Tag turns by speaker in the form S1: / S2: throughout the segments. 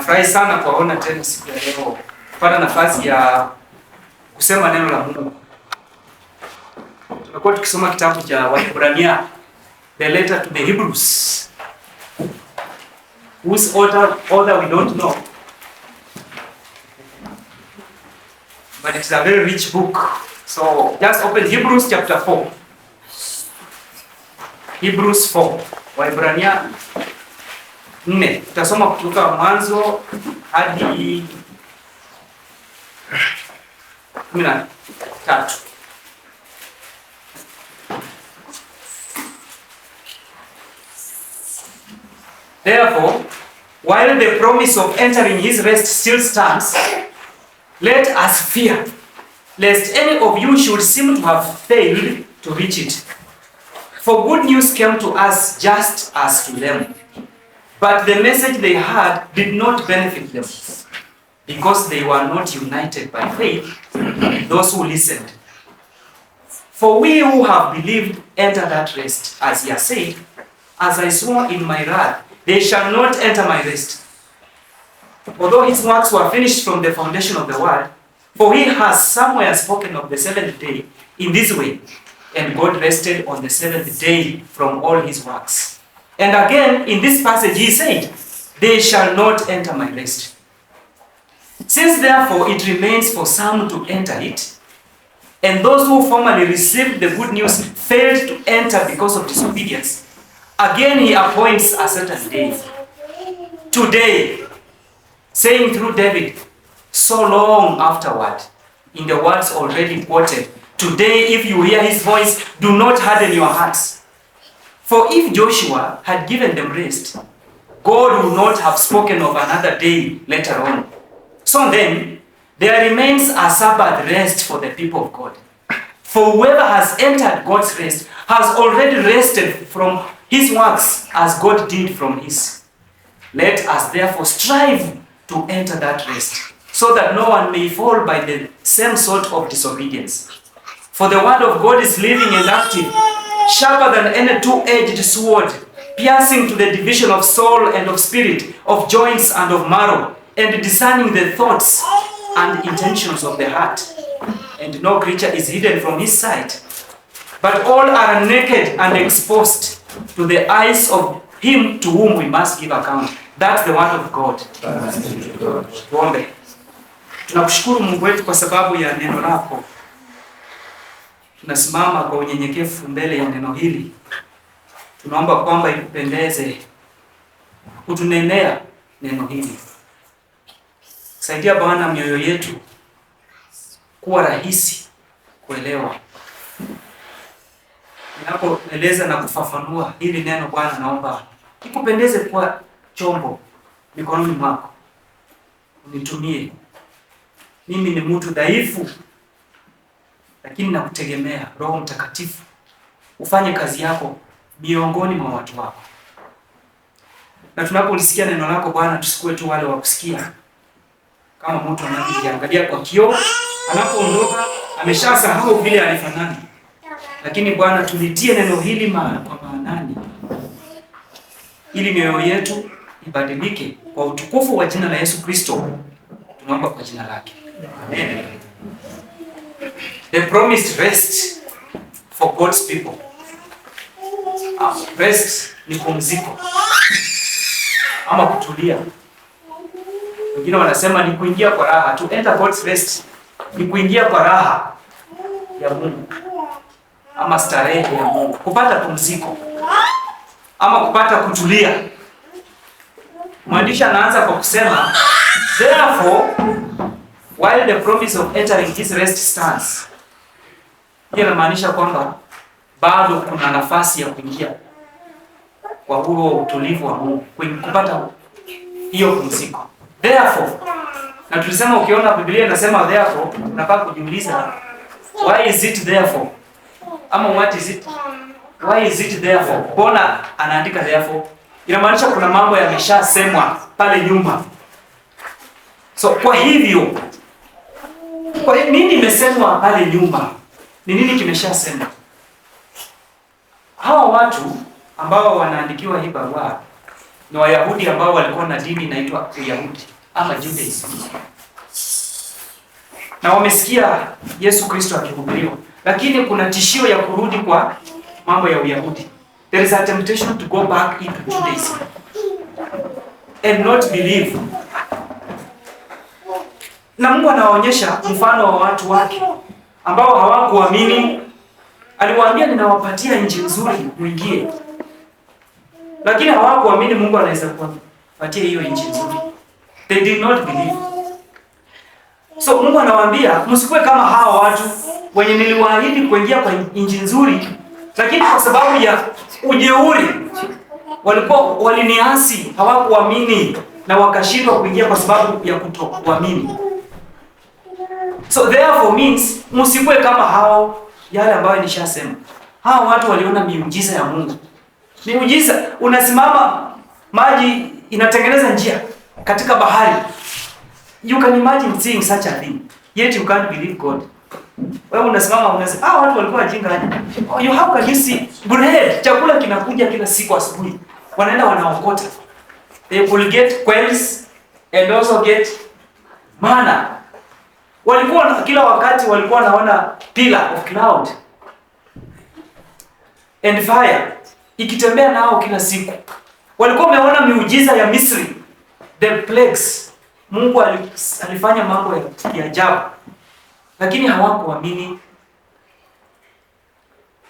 S1: Nafurahi sana kuwaona tena siku ya leo, kupata nafasi ya kusema neno la Mungu. Tumekuwa tukisoma kitabu cha Waebrania, the letter to the Hebrews, whose author we don't know, but it's a very rich book. So just open Hebrews chapter 4. Hebrews 4. Waebrania 4. Tutasoma kutoka mwanzo hadi 13. Therefore, while the promise of entering his rest still stands, let us fear, lest any of you should seem to have failed to reach it. For good news came to us just as to them. But the message they had did not benefit them, because they were not united by faith with those who listened. For we who have believed enter that rest, as he has said, as I swore in my wrath, they shall not enter my rest. Although his works were finished from the foundation of the world, for he has somewhere spoken of the seventh day in this way, and God rested on the seventh day from all his works. And again, in this passage, he said, they shall not enter my rest. Since therefore it remains for some to enter it, and those who formerly received the good news failed to enter because of disobedience, again he appoints a certain day, today, saying through David, so long afterward, in the words already quoted, today if you hear his voice, do not harden your hearts. For if Joshua had given them rest, God would not have spoken of another day later on. So then, there remains a Sabbath rest for the people of God. For whoever has entered God's rest has already rested from his works as God did from his. Let us therefore strive to enter that rest, so that no one may fall by the same sort of disobedience. For the word of God is living and active, sharper than any two-edged sword, piercing to the division of soul and of spirit, of joints and of marrow, and discerning the thoughts and intentions of the heart. And no creature is hidden from his sight, but all are naked and exposed to the eyes of him to whom we must give account. That's the word of God. Tuombe. Tunakushukuru Mungu wetu kwa sababu ya neno lako. Tunasimama kwa unyenyekevu mbele ya neno hili. Tunaomba kwamba ikupendeze kutunenea neno hili. Saidia Bwana mioyo yetu kuwa rahisi kuelewa. Ninapoeleza na kufafanua hili neno Bwana, naomba ikupendeze kuwa chombo mikononi mwako. Unitumie. Mimi ni mtu dhaifu, lakini nakutegemea Roho Mtakatifu. Ufanye kazi yako miongoni mwa watu wako. Na tunapolisikia neno lako Bwana, tusikuwe tu wale wa kusikia. Kama mtu anajiangalia kwa kioo, anapoondoka ameshasahau vile alifanana. Lakini Bwana, tulitie neno hili kwa maanani, ili mioyo yetu ibadilike kwa utukufu wa jina la Yesu Kristo. Tunaomba kwa jina lake. Amen. The promised rest for God's people. Rest ni pumziko ama kutulia. Wengine wanasema ni kuingia kwa raha. To enter God's rest ni kuingia kwa raha ya Mungu ama starehe ya Mungu, kupata pumziko ama kupata kutulia. Mwandishi anaanza kwa kusema, therefore, while the promise of entering his rest stands. Hii inamaanisha kwamba bado kuna nafasi ya kuingia kwa huo utulivu wa Mungu, kupata hiyo pumziko. Therefore, na tulisema ukiona Biblia inasema therefore, unafaa kujiuliza, why is it therefore? Ama what is it? Why is it therefore? Mbona anaandika therefore? Inamaanisha kuna mambo yameshasemwa pale nyuma. So kwa hivyo, kwa nini imesemwa pale nyuma? Ni nini kimeshasemwa? Hawa watu ambao wanaandikiwa hii barua ni Wayahudi ambao walikuwa na dini inaitwa Uyahudi ama Judaism. Na wamesikia Yesu Kristo akihubiriwa, lakini kuna tishio ya kurudi kwa mambo ya Uyahudi. There is a temptation to go back into Judaism and not believe. Na Mungu anawaonyesha mfano wa watu wake ambao hawakuamini. Aliwaambia ninawapatia nchi nzuri muingie. Lakini hawakuamini Mungu anaweza kuwapatia hiyo nchi nzuri. They did not believe. So Mungu anawaambia msikuwe kama hao watu wenye niliwaahidi kuingia kwa nchi nzuri, lakini kwa sababu ya ujeuri waliniasi, hawakuamini na wakashindwa kuingia kwa sababu ya kutokuamini. So therefore means msikuwe kama hao, yale ambayo nishasema. Hao watu waliona miujiza ya Mungu. Miujiza, unasimama maji inatengeneza njia katika bahari. You can imagine seeing such a thing. Yet you can't believe God. Wewe unasimama unasema, watu walikuwa wajinga aje. How can you see bread? Chakula kinakuja kila siku asubuhi. Wanaenda wanaokota. They will get quails and also get manna. Walikuwa kila wakati walikuwa wanaona pillar of cloud and fire ikitembea nao kila siku. Walikuwa wameona miujiza ya Misri, the plagues. Mungu alifanya mambo ya ajabu, lakini hawakuamini.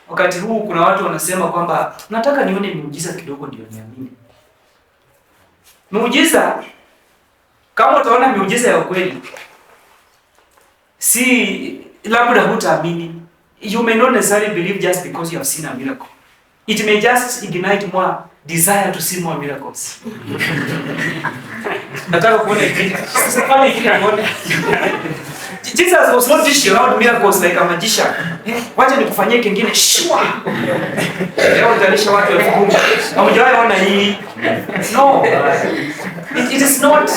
S1: Wakati huu kuna watu wanasema kwamba nataka nione miujiza kidogo ndio niamini. Miujiza, kama utaona miujiza ya kweli, si labda hutaamini. You may not necessarily believe just because you have seen a miracle. It may just ignite more desire to see more miracles. Nataka kuona hivi. Sasa hivi naona. Jesus was not dishing out miracles like a magician. Wacha nikufanyie kingine shwa. Leo utalisha watu elfu kumi. Hamjawahi ona hii? No. It is not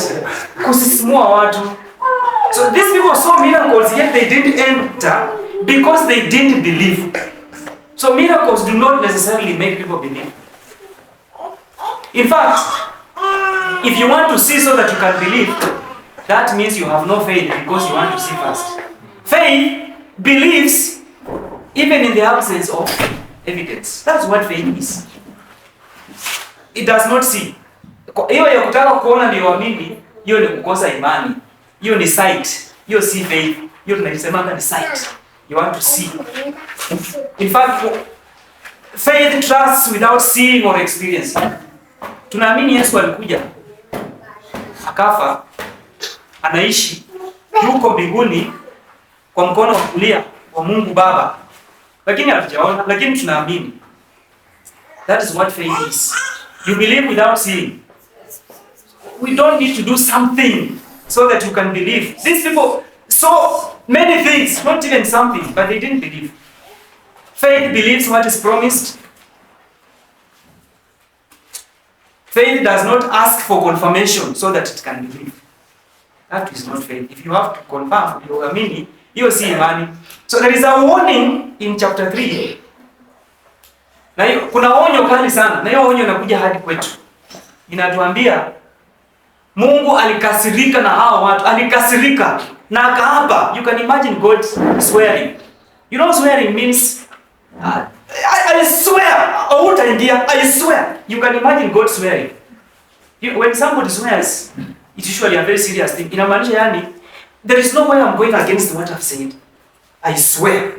S1: kusisimua watu. So these people saw miracles yet they didn't enter because they didn't believe. So miracles do not necessarily make people believe. In fact, if you want to see so that you can believe, that means you have no faith because you want to see first. Faith believes even in the absence of evidence. That's what faith is. It does not see. Hiyo ya kutaka kuona ndio amini, hiyo ni kukosa imani. Hiyo ni sight. Hiyo si faith. Hiyo tunasema ni sight. You want to see. In fact, faith trusts without seeing or experiencing. Tunaamini Yesu alikuja, akafa, anaishi, yuko mbinguni kwa mkono wa kulia wa Mungu Baba. Lakini hatujaona, lakini tunaamini. That is what faith is. You believe without seeing. We don't need to do something so that you can believe. These people saw many things, not even something, but they didn't believe. Faith believes what is promised. Faith does not ask for confirmation so that it can believe. That is not faith. If you have to confirm, you amini, hiyo si imani. So there is a warning in chapter 3. Na hiyo kuna onyo kali sana. Na hiyo onyo inakuja hadi kwetu. Inatuambia Mungu alikasirika na hao watu, alikasirika na akaapa. You can imagine God swearing. You know swearing means I swear, utaingia, I swear. You can imagine God swearing. When somebody swears, it's usually a very serious thing. Inamaanisha yani, there is no way I'm going against what I've said. I swear.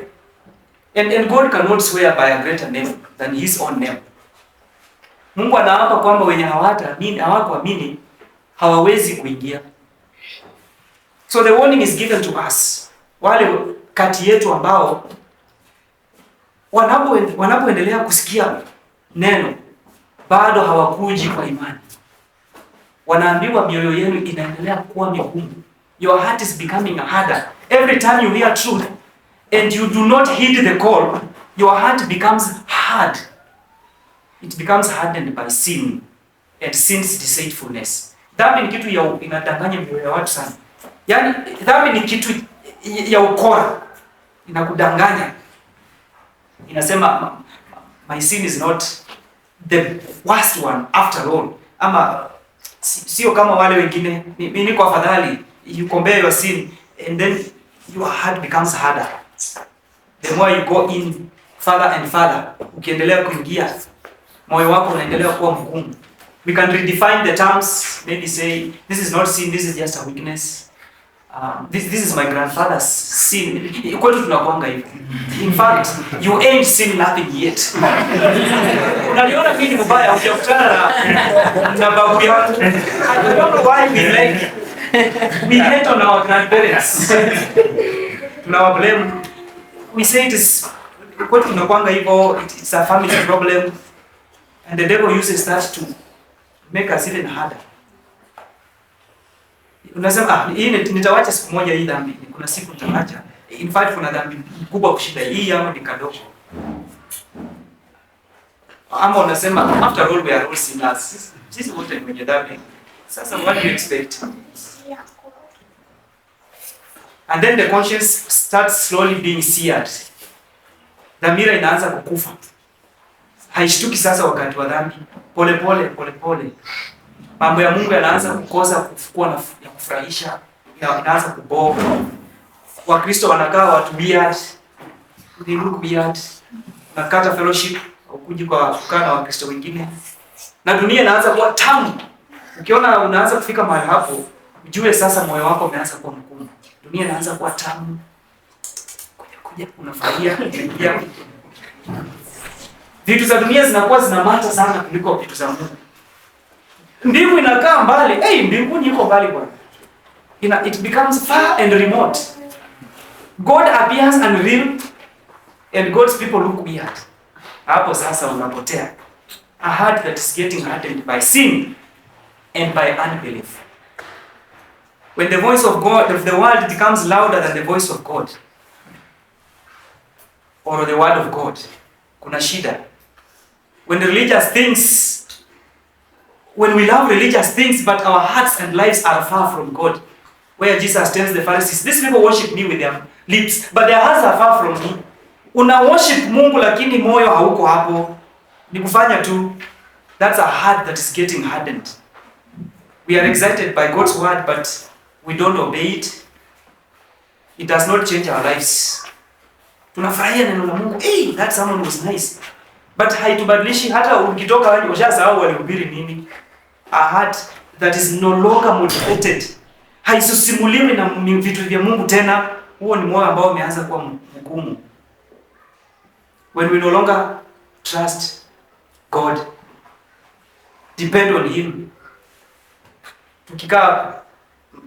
S1: And God cannot swear by a greater name than his own name. Mungu anaapa kwamba wenye hawakuamini hawawezi kuingia. So the warning is given to us. Wale kati yetu ambao wanapoendelea kusikia neno bado hawakuji kwa imani. Wanaambiwa mioyo yenu inaendelea kuwa migumu. Your heart is becoming harder. Every time you hear truth and you do not heed the call, your heart becomes hard. It becomes hardened by sin and sin's deceitfulness. Dhambi ni kitu inadanganya mioyo ya watu sana. Yaani dhambi ni kitu ya ukora. Inakudanganya. Inasema my sin is not the worst one after all. ama sio kama wale wengine. Mimi niko afadhali. You compare your sin and then your heart becomes harder. The more you go in further and further, ukiendelea kuingia, moyo wako unaendelea kuwa mgumu. We can redefine the terms, maybe say this is not sin, this is just a weakness. This is my grandfather's sin. Kwetu tunakuanga hivyo. In fact, you ain't seen nothing yet. Unaliona mimi mbaya ukiakutana na babu yako. I don't know why we hate on our grandparents. Tunawablame. We say it is kwetu tunakuanga hivyo, it's a family problem, and the devil uses that to make us even harder. Unasema hii nitawacha siku moja hii dhambi. Kuna siku nitawacha. In fact kuna dhambi kubwa kushinda hii ama ni kadogo. Ama unasema after all we are all sinners. Sisi wote ni wenye dhambi. Sasa what do you expect? And then the conscience starts slowly being seared. Dhamira inaanza kukufa. Haishtuki sasa wakati wa dhambi. Pole pole. Mambo ya Mungu yanaanza kukosa kuwa na ya kufurahisha, inaanza kuboga. Wakristo wanakaa watu weird, they look weird. Nakata fellowship, ukuji kwa kukaa na Wakristo wengine. Na dunia inaanza kuwa tamu. Ukiona unaanza kufika mahali hapo, ujue sasa moyo wako umeanza kuwa mgumu. Dunia inaanza kuwa tamu. Kuja unafurahia. Vitu za dunia zinakuwa zinamata sana kuliko vitu za Mungu. Mbingu inakaa mbali. Hey, mbinguni iko mbali bwana. It becomes far and remote. God appears unreal and God's people look weird. Hapo sasa unapotea. A heart that is getting hardened by sin and by unbelief. When the voice of God, if the world becomes louder than the voice of God or the word of God, kuna shida. When we love religious things, but our hearts and lives are far from God. Where Jesus tells the Pharisees, these people worship me with their lips, but their hearts are far from me. Una worship Mungu lakini moyo hauko hapo. Ni kufanya tu. That's a heart that is getting hardened. We are excited by God's word, but we don't obey it. It does not change our lives. Tunafurahia neno la Mungu. Hey, that sermon was nice. But haitubadilishi hata ukitoka wapi ushasahau walihubiri nini. A heart that is no longer motivated. Haisusimuliwi na vitu vya Mungu tena. Huo ni moyo ambao umeanza kuwa mgumu. When we no longer trust God, depend on Him. Tukikaa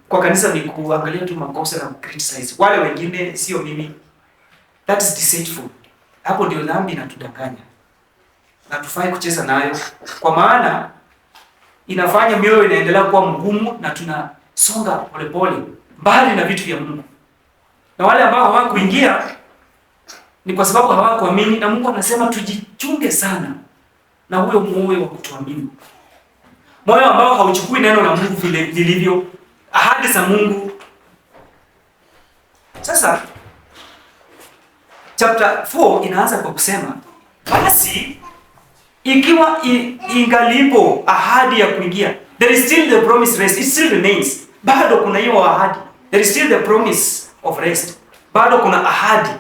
S1: kwa kanisa ni kuangalia tu makosa na criticize wale wengine, sio mimi. That is deceitful. Hapo ndio dhambi inatudanganya. Na tufai kucheza nayo, kwa maana inafanya mioyo inaendelea kuwa mgumu na tunasonga polepole mbali na vitu vya Mungu. Na wale ambao hawakuingia ni kwa sababu hawakuamini, na Mungu anasema tujichunge sana na huyo moyo wa kutoamini. Moyo ambao hauchukui neno la Mungu vile lilivyo, ahadi za Mungu. Sasa chapter 4 inaanza kwa kusema basi ikiwa ingalipo ahadi ya kuingia, there is still the promise rest, it still remains. Bado kuna hiyo ahadi. There is still the promise of rest. Bado kuna ahadi.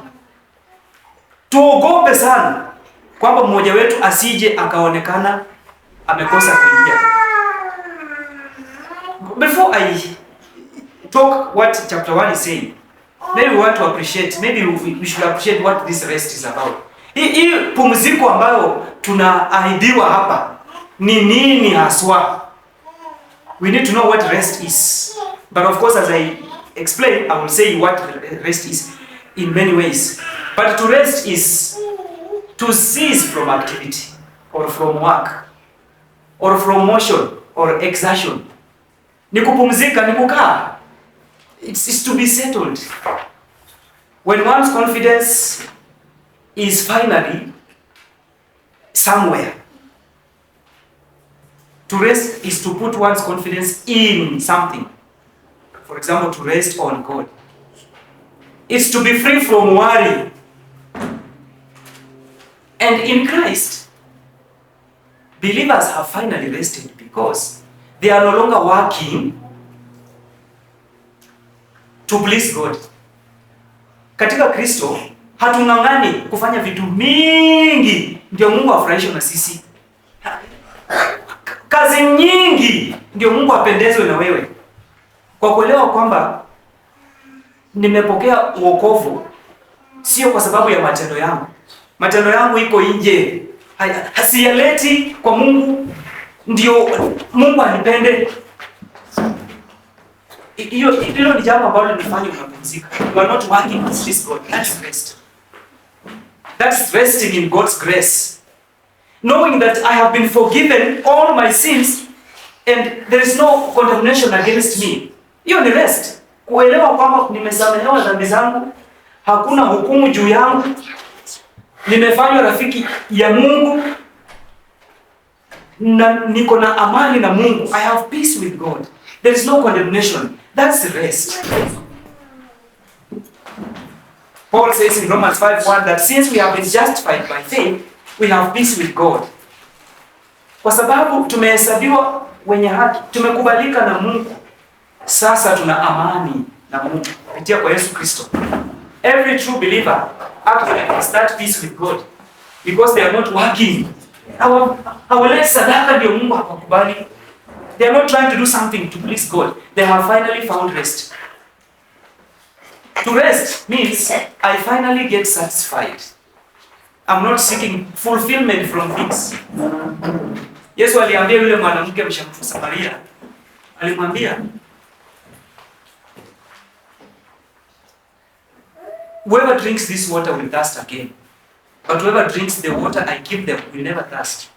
S1: Tuogope sana kwamba mmoja wetu asije akaonekana amekosa kuingia. Before I talk what chapter 1 is saying, maybe we want to appreciate, maybe we should appreciate what this rest is about. Hii pumziko ambayo tunaahidiwa hapa ni nini haswa? We need to know what rest is. But of course, as I explain, I will say what rest is in many ways. But to rest is to cease from activity or from work or from motion or exertion. Ni kupumzika, ni kukaa. It's to be settled. When one's confidence is finally somewhere. To rest is to put one's confidence in something. For example, to rest on God. It's to be free from worry. And in Christ, believers have finally rested because they are no longer working to please God. Katika Kristo hatung'ang'ani kufanya vitu mingi ndio Mungu afurahishwe na sisi. Kazi nyingi ndio Mungu apendezwe na wewe. Kwa kuelewa kwamba nimepokea wokovu sio kwa sababu ya matendo yangu. Matendo yangu iko nje. Hasiyaleti kwa Mungu ndio Mungu anipende. Hilo ni jambo ambalo linafanya unapumzika. You are not working to please God. That's rest. That's resting in God's grace. Knowing that I have been forgiven all my sins and there is no condemnation against me. Hiyo ni rest. Kuelewa kwamba nimesamehewa dhambi zangu, hakuna hukumu juu yangu, nimefanywa rafiki ya Mungu, na niko na amani na Mungu. I have peace with God. There is no condemnation. That's rest. Paul says in Romans 5:1 that since we have been justified by faith, we have peace with God. Kwa sababu tumehesabiwa wenye haki, tumekubalika na Mungu, sasa tuna amani na Mungu kupitia kwa Yesu Kristo. Every true believer actually has that peace with God because they are not working. Hawaleti sadaka ndio Mungu akakubali. They are not trying to do something to please God. They have finally found rest. To rest means I finally get satisfied. I'm not seeking fulfillment from things. Yesu aliambia yule mwanamke mshamfu Samaria, alimwambia, whoever drinks this water will thirst again, but whoever drinks the water I give them will never thirst.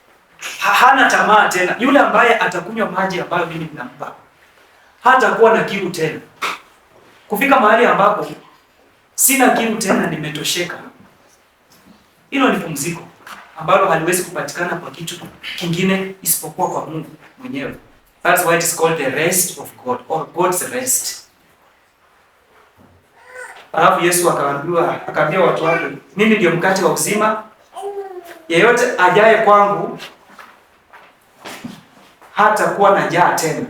S1: Hana tamaa tena. Yule ambaye atakunywa maji ambayo mimi ninampa hatakuwa na kiu tena. Kufika mahali ambapo sina kiu tena, nimetosheka. Hilo ni pumziko ambalo haliwezi kupatikana kwa kitu kingine isipokuwa kwa Mungu mwenyewe. That's why it is called the rest of God or God's rest. Alafu Yesu akaambia watu wake, mimi ndio mkate wa uzima. Yeyote ajaye kwangu hatakuwa na njaa tena.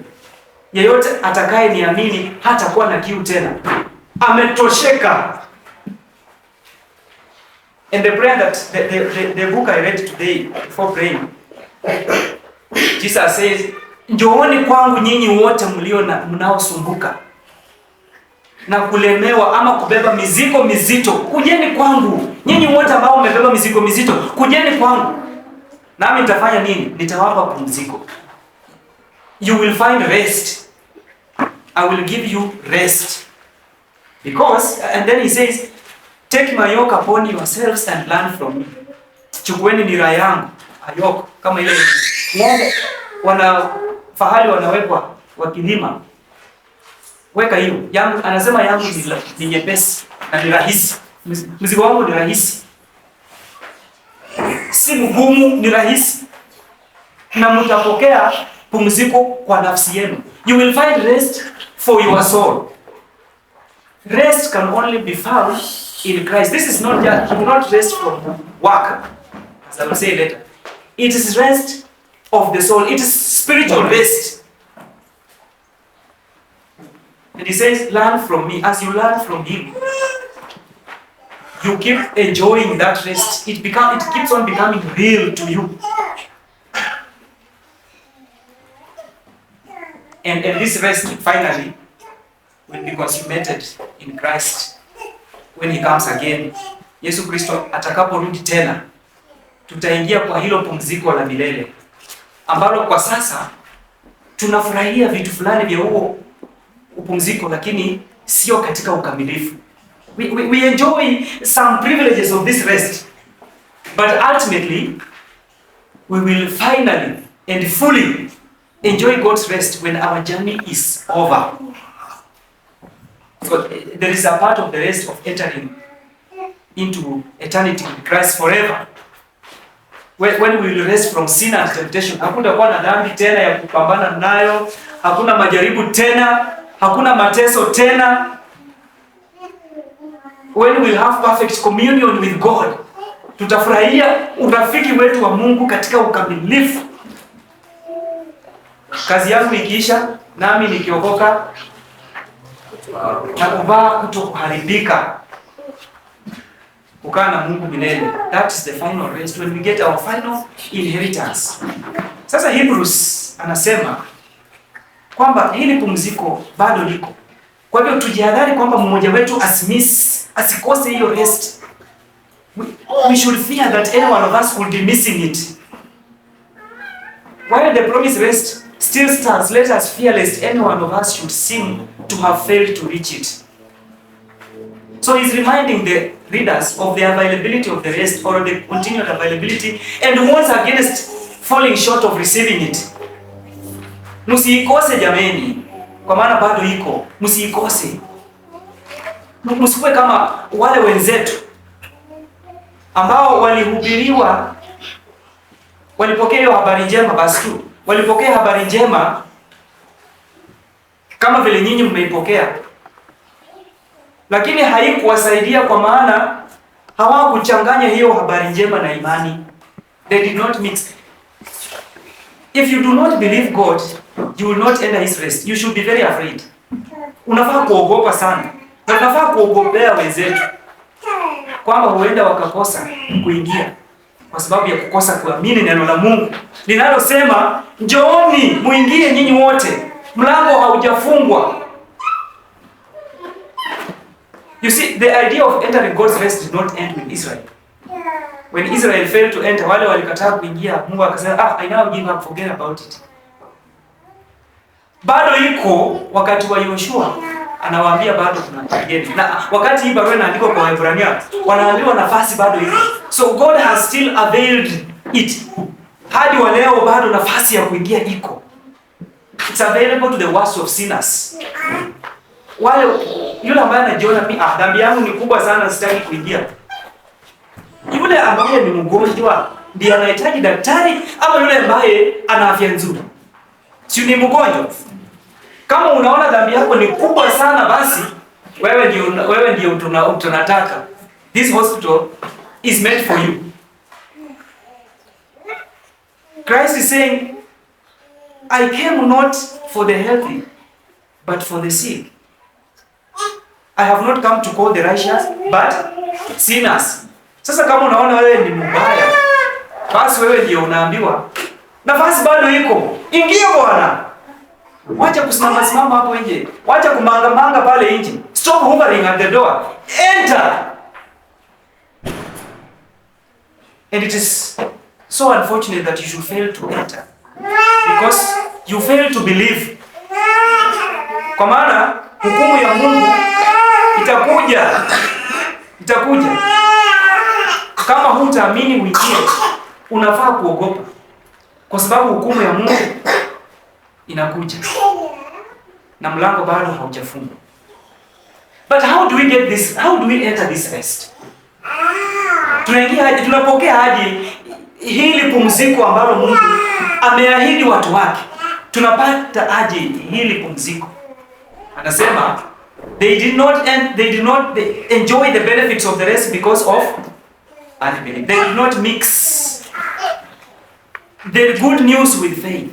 S1: Yeyote atakaye niamini hatakuwa na kiu tena. Ametosheka. And the prayer that the book I read today before praying, Jesus says, njooni kwangu nyinyi wote mnaosumbuka na kulemewa ama kubeba mizigo mizito. Kujeni kwangu. Nyinyi wote ambao mmebeba mizigo mizito, kujeni kwangu. Nami nitafanya nini? Nitawapa pumziko. You will find rest. I will give you rest. Because, and then he says, take my yoke upon yourselves and learn from me. Chukueni nira yangu. A yoke, kama ile ng'ombe fahali wanawekwa wakilima. Weka hiyo. Yangu anasema yangu ni nyepesi na ni rahisi. Mzigo wangu ni rahisi. Si mgumu, ni rahisi. Na mtapokea pumziko kwa nafsi yenu. You will find rest for your soul. Rest can only be found in Christ. This is not just, you will not rest from work, as I will say later. It is rest of the soul. It is spiritual rest. And he says, learn from me. As you learn from him, you keep enjoying that rest. It keeps on becoming real to you. And this rest finally will be consummated in Christ when he comes again. Yesu Kristo atakaporudi tena, tutaingia kwa hilo pumziko la milele ambalo kwa sasa tunafurahia vitu fulani vya huo upumziko, lakini sio katika ukamilifu. We enjoy some privileges of this rest, but ultimately we will finally and fully enjoy God's rest when our journey is over. So there is a part of the rest of entering into eternity with Christ forever. When we will rest from sin and temptation, hakutakuwa na dhambi tena ya kupambana nayo, hakuna majaribu tena, hakuna mateso tena. When we have perfect communion with God, tutafurahia urafiki wetu wa Mungu katika ukamilifu. kazi yangu ikiisha, nami nikiokoka na kuvaa kutokuharibika, kukaa na Mungu milele. That is the final rest, when we get our final inheritance. Sasa Hebrews anasema kwamba hili pumziko bado liko. Kwa hivyo tujihadhari kwamba mmoja wetu asikose hiyo rest. We should fear that any one of us will be missing it. While the promised rest still stands, let us fear lest any one of us should seem to have failed to reach it. So he's reminding the readers of the availability of the rest, or the continued availability, and warns against falling short of receiving it. Msiikose jameni, kwa maana bado iko. Msiikose. Msikuwe kama wale wenzetu ambao walihubiriwa, walipokea hiyo habari njema basi tu. Walipokea habari njema kama vile nyinyi mmeipokea, lakini haikuwasaidia kwa maana hawakuchanganya hiyo habari njema na imani. They did not mix. If you do not believe God, you will not enter his rest. You should be very afraid. Unafaa kuogopa sana. Na unafaa kuogopea wenzetu kwamba huenda wakakosa kuingia kwa sababu ya kukosa kuamini neno la Mungu linalosema njooni muingie nyinyi wote, mlango haujafungwa. You see, the idea of entering God's rest did not end with Israel. When Israel failed to enter, wale walikataa kuingia, Mungu akasema, I now give up, forget about it. Bado iko wakati wa Yoshua, anawaambia bado kuna kigeni. Na wakati hii barua inaandikwa kwa Waebrania, wanaambiwa nafasi bado iko. So God has still availed it. Hadi wa leo bado nafasi ya kuingia iko. It's available to the worst of sinners. Wale yule ambaye anajiona dhambi yangu ni kubwa sana sitaki kuingia. Yule ambaye ni mgonjwa ndiye anahitaji daktari, ama yule ambaye ana afya nzuri? Si ni mgonjwa. Kama unaona dhambi yako ni kubwa sana, basi wewe ndio tunataka. This hospital is meant for you. Christ is saying, I came not for the healthy, but for the sick. I have not come to call the righteous, but sinners. Sasa kama unaona wewe ni mbaya, basi wewe ndio unaambiwa nafasi bado iko. Ingia bwana. Wacha kusimama hapo nje. Wacha kumanga pale nje. Stop hovering at the door. Enter. And it is so unfortunate that you should fail to enter, because you fail to believe. Kwa maana hukumu ya Mungu itakuja. Kama hutaamini uingie, unafaa kuogopa, kwa sababu hukumu ya Mungu inakuja na mlango bado haujafungwa. But how do we get this? How do we enter this rest? Tunapokea hadi hili pumziko ambalo Mungu ameahidi watu wake. Tunapata aje hili pumziko? Anasema they did not enjoy the benefits of the rest because of unbelief. They did not mix the good news with faith.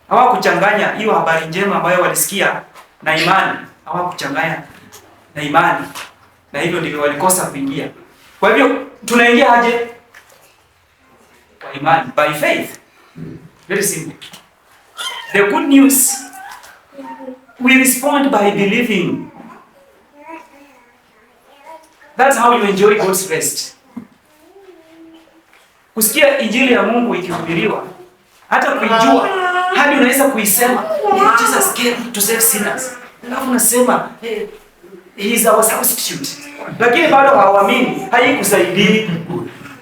S1: Hawakuchanganya hiyo habari njema ambayo walisikia na imani. Hawakuchanganya na imani, na hivyo ndivyo walikosa kuingia. Kwa hivyo tunaingia aje? Kwa imani, by faith. Very simple. The good news, we respond by believing. That's how you enjoy God's rest. Kusikia injili ya Mungu ikihubiriwa, hata kuijua, hadi unaweza kuisema, Jesus came to save sinners. Alafu unasema, he is our substitute. Lakini bado hauamini, haikusaidii.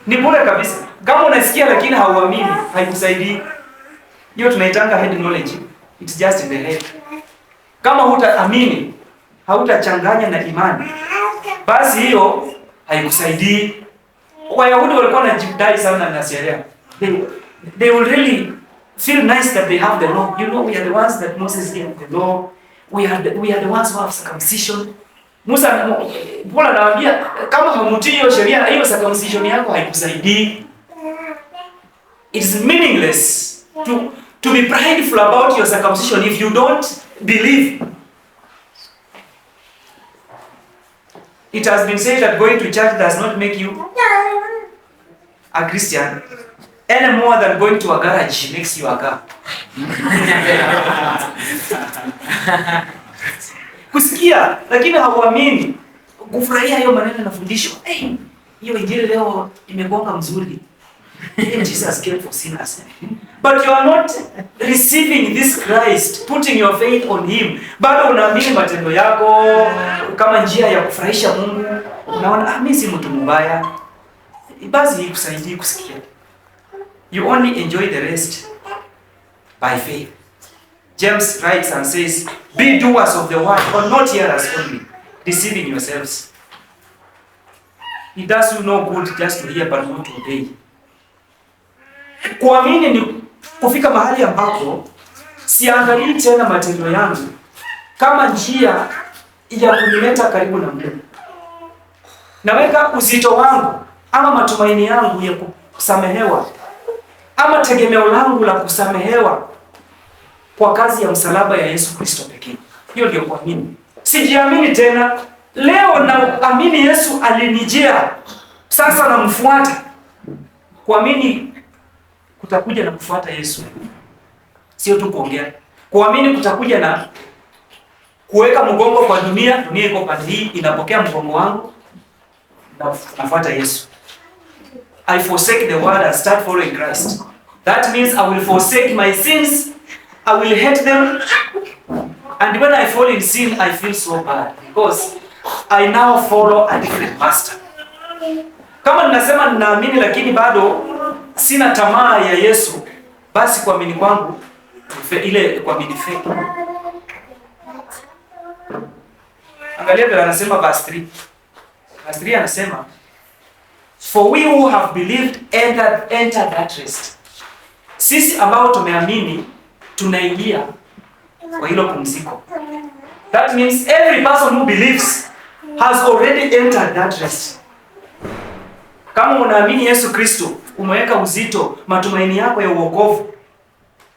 S1: Ni bure kabisa. Kama unasikia lakini hauamini, haikusaidii. Hiyo tunaitanga head knowledge. It's just in the head. Kama hutaamini, hautachanganya na imani, basi hiyo haikusaidii. Wayahudi walikuwa wanajidai sana na sheria. They will really feel nice that they have the law. You know, we are the ones that Moses gave the law. We are the ones who have circumcision. Paul anawaambia kama hamutii hiyo sheria, hiyo circumcision yako haikusaidii. It is meaningless to to be prideful about your circumcision if you don't believe. It has been said that going to church does not make you a Christian any more than going to a garage makes you a car. Kusikia lakini hauamini. Kufurahia hiyo maneno yanafundishwa. Hiyo injili leo imegonga mzuri. Jesus came for sinners. But you are not receiving this Christ, putting your faith on him. Bado unaamini matendo yako kama njia ya kufurahisha Mungu. Unaona mimi si mtu mbaya. Basi ikusaidie kusikia. You only enjoy the rest by faith. James writes and says, be doers of the word, or not hearers only, deceiving yourselves. It does you no good just to hear but not to obey. Kuamini ni kufika mahali ambapo siangalii tena matendo yangu kama njia ya kunileta karibu na Mungu. Naweka uzito wangu ama matumaini yangu ya kusamehewa ama tegemeo langu la kusamehewa kwa kazi ya msalaba ya Yesu Kristo pekee. Hiyo ndio kuamini. Sijiamini tena. Leo naamini Yesu alinijia. Sasa namfuata. Kuamini kutakuja na kufuata Yesu. Sio tu kuongea. Kuamini kutakuja na kuweka mgongo kwa dunia. Dunia iko pande hii, inapokea mgongo wangu na nafuata Yesu. I forsake the world and start following Christ. That means I will forsake my sins. I will hate them. And when I fall in sin, I feel so bad because I now follow a different master. Kama ninasema ninaamini lakini bado sina tamaa ya Yesu, basi kuamini kwangu ile kuamini fake. Angalia vile anasema verse 3. Verse 3 anasema, for we who have believed enter that rest. Sisi ambao tumeamini tunaingia kwa hilo pumziko. That means every person who believes has already entered that rest. Kama unaamini Yesu Kristo, umeweka uzito matumaini yako ya wokovu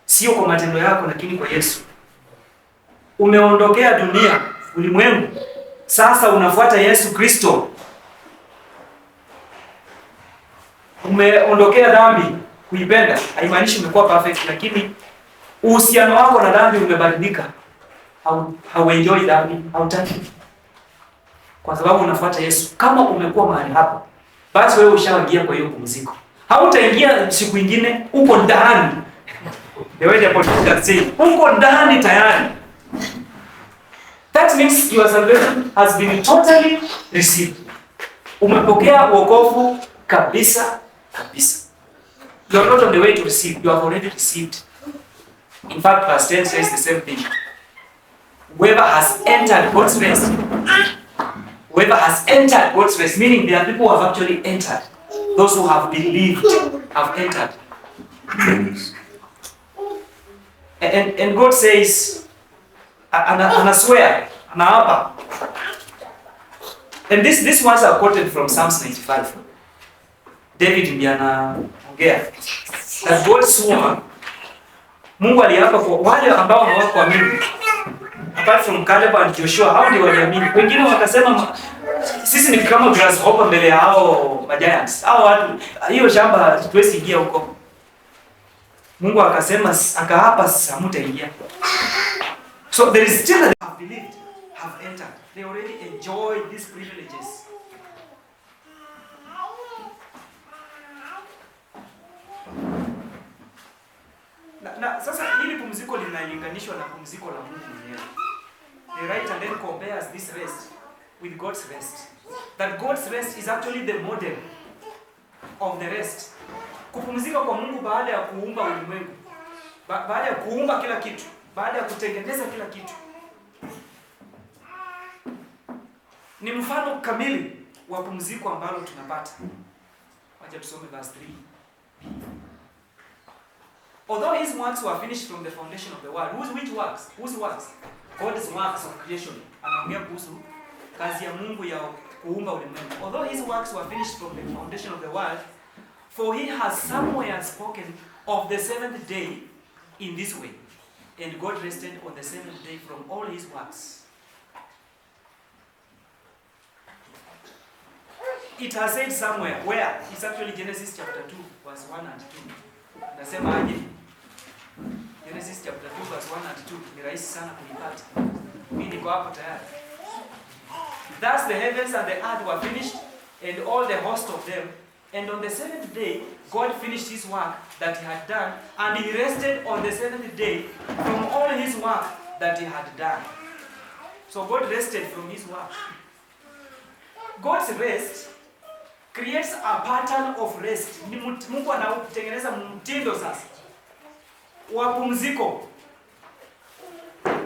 S1: sio kwa matendo yako lakini kwa Yesu. Umeondokea dunia, ulimwengu. Sasa unafuata Yesu Kristo. Umeondokea dhambi, kuipenda. Haimaanishi umekuwa perfect lakini uhusiano wako na dhambi umebadilika. Hauenjoy dhambi, hautaki. Kwa sababu unafuata Yesu. Kama umekuwa mahali hapa, basi wewe ushaingia kwa hiyo pumziko. Hautaingia siku nyingine, uko ndani. The way the Apostle say, uko ndani tayari. That means your salvation has been totally received. Umepokea wokovu kabisa kabisa. You are not on the way to receive, you have already received. In fact, verse 10 says the same thing. Whoever has entered God's rest, whoever has entered God's rest, meaning there are people who have actually entered. Those who have believed have entered. And God says, and I swear, and these ones are quoted from Psalms 95. David ndiye anaongea. That God swore, Mungu aliapa kwa wale ambao hawakuamini. Apart from Caleb and Joshua, hao ndio waliamini. Wengine wakasema sisi ni kama grasshopper mbele ya hao giants. Hao watu hiyo shamba tuwezi ingia huko. Mungu akasema akaapa hamtaingia. So there is still that have believed, have entered. They already enjoy these privileges. Na sasa hili pumziko linalinganishwa na pumziko la Mungu mwenyewe. They write and then compares this rest with God's rest. That God's rest is actually the model of the rest. Kupumzika kwa Mungu baada ya kuumba ulimwengu. Baada ya kuumba kila kitu, baada ya kutengeneza kila kitu. Ni mfano kamili wa pumziko ambalo tunapata. Wacha tusome verse 3. Although his works were finished from the foundation of the world. Which works? Whose works? God's works of creation. Anaongea kuhusu kazi ya Mungu ya kuumba ulimwengu. Although his works were finished from the foundation of the world, for he has somewhere spoken of the seventh day in this way. And God rested on the seventh day from all his works. It has said somewhere, where? It's actually Genesis chapter 2, verse 1 and 2. Nasema aje? Genesis chapter 2, verse 1 and 2. Ni rahisi sana kunipata. Mimi niko hapo tayari. Thus the heavens and the earth were finished, and all the host of them. And on the seventh day, God finished his work that he had done, and he rested on the seventh day from all his work that he had done. So God rested from his work. God's rest creates a pattern of rest. Mungu anatengeneza mtindo sasa wa pumziko.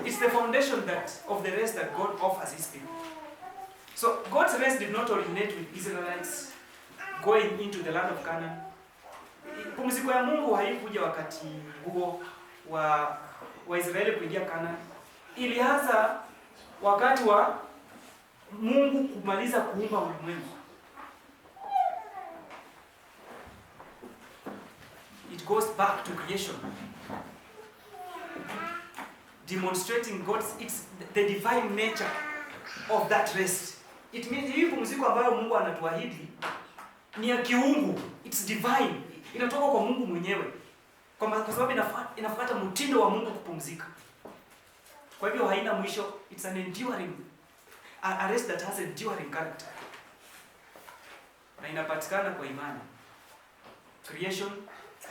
S1: It's the foundation of the rest that God offers his people. So God's rest did not originate with Israelites going into the land of Canaan. Pumziko ya Mungu haikuja wakati huo wa Israeli kuingia Canaan. Ilianza wakati wa Mungu kumaliza kuumba ulimwengu. It goes back to creation, demonstrating it's the divine nature of that rest. It means hii pumziko ambayo Mungu anatuahidi ni ya kiungu, it's divine, inatoka kwa Mungu mwenyewe, kwa sababu inafuata mtindo wa Mungu kupumzika. Kwa hivyo haina mwisho. It's an enduring, a rest that has enduring character, na inapatikana kwa imani. Creation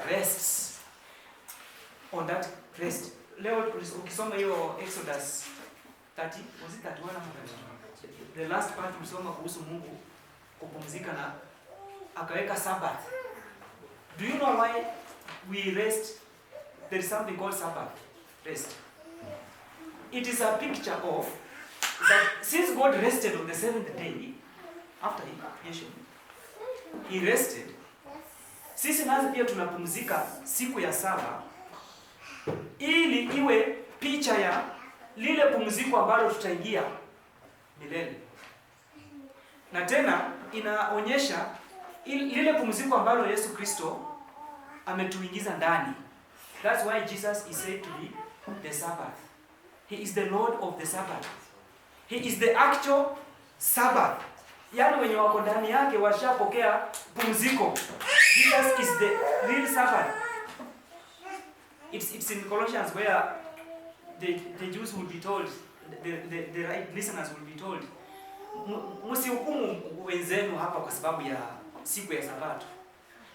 S1: rests on that rest. Leo ukisoma hiyo Exodus 30, was it 31 ama 32? The last part ulisoma kuhusu Mungu kupumzika na akaweka Sabbath. Do you know why we rest? There is something called Sabbath rest. It is a picture of that since God rested on the seventh day after creation, he rested. Sisi nazi pia tunapumzika siku ya saba ili iwe picha ya lile pumziko ambalo tutaingia milele. Na tena inaonyesha lile pumziko ambalo Yesu Kristo ametuingiza ndani. That's why Jesus is said to be the Sabbath. He is the Lord of the Sabbath. He is the actual Sabbath. Yaani wenye wako ndani yake washapokea pumziko. Jesus is the real Sabbath. It's in Colossians where the Jews will be told, the right listeners will be told, msihukumu wenzenu hapa kwa sababu ya siku ya Sabato.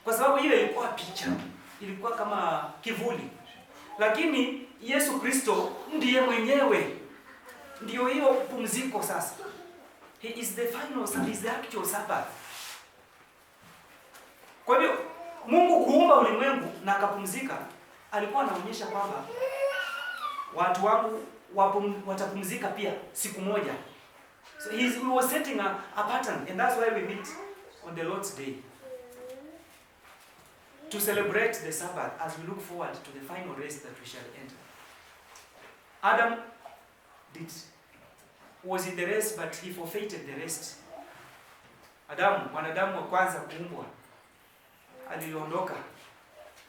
S1: Kwa sababu hiyo ilikuwa picha, ilikuwa kama kivuli. Lakini Yesu Kristo ndiye mwenyewe. Ndio hiyo pumziko sasa. He is the final Sabbath, he is the actual Sabbath. Kwa hivyo Mungu kuumba ulimwengu na akapumzika, alikuwa anaonyesha kwamba watu wangu watapumzika pia siku moja. So he was setting a pattern, and that's why we meet on the Lord's Day, to celebrate the Sabbath as we look forward to the final rest that we shall enter. Adam was in the rest, but he forfeited the rest. Mwanadamu wa kwanza kuumbwa, aliondoka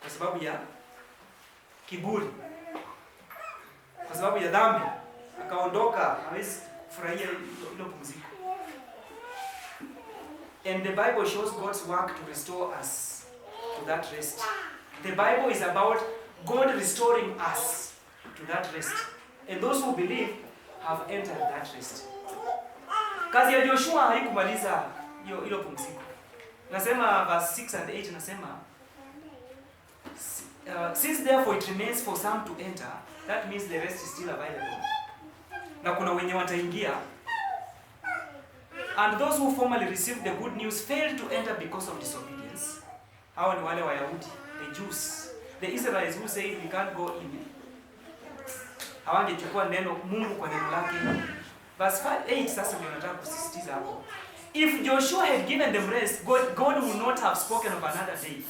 S1: kwa sababu ya kiburi, kwa sababu ya dhambi, akaondoka, hawezi kufurahia hilo pumziko. And the Bible shows God's work to restore us to that rest. The Bible is about God restoring us to that rest. And those who believe have entered that rest. Kazi ya Joshua haikumaliza hilo pumziko. Nasema verse 6 and 8 nasema, since therefore it remains for some to enter, that means the rest is still available. Na kuna wenye wataingia. And those who formerly received the good news failed to enter because of disobedience. Hao ni wale Wayahudi, the Jews, the Israelites who say we can't go in. Hawangechukua neno Mungu kwa neno lake. Verse 8 sasa ndio nataka kusisitiza hapo. If Joshua had given them rest, God would not have spoken of another day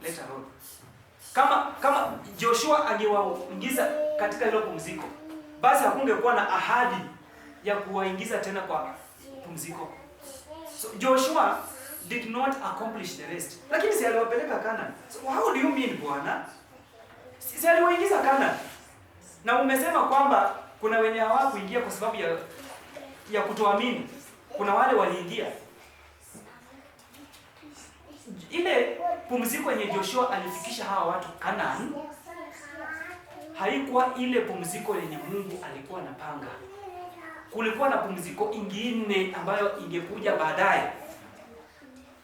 S1: later on. Kama Joshua angewaingiza katika hilo pumziko, basi hakungekuwa na ahadi ya kuwaingiza tena kwa pumziko. So Joshua did not accomplish the rest. Lakini si aliwapeleka Canaan. So how do you mean Bwana? Si aliwaingiza Canaan. Na umesema kwamba kuna wenye hawakuingia kwa sababu ya kutoamini. Kuna wale waliingia. Ile pumziko yenye Joshua alifikisha hawa watu Canaan haikuwa ile pumziko yenye Mungu alikuwa anapanga. Kulikuwa na pumziko ingine ambayo ingekuja baadaye.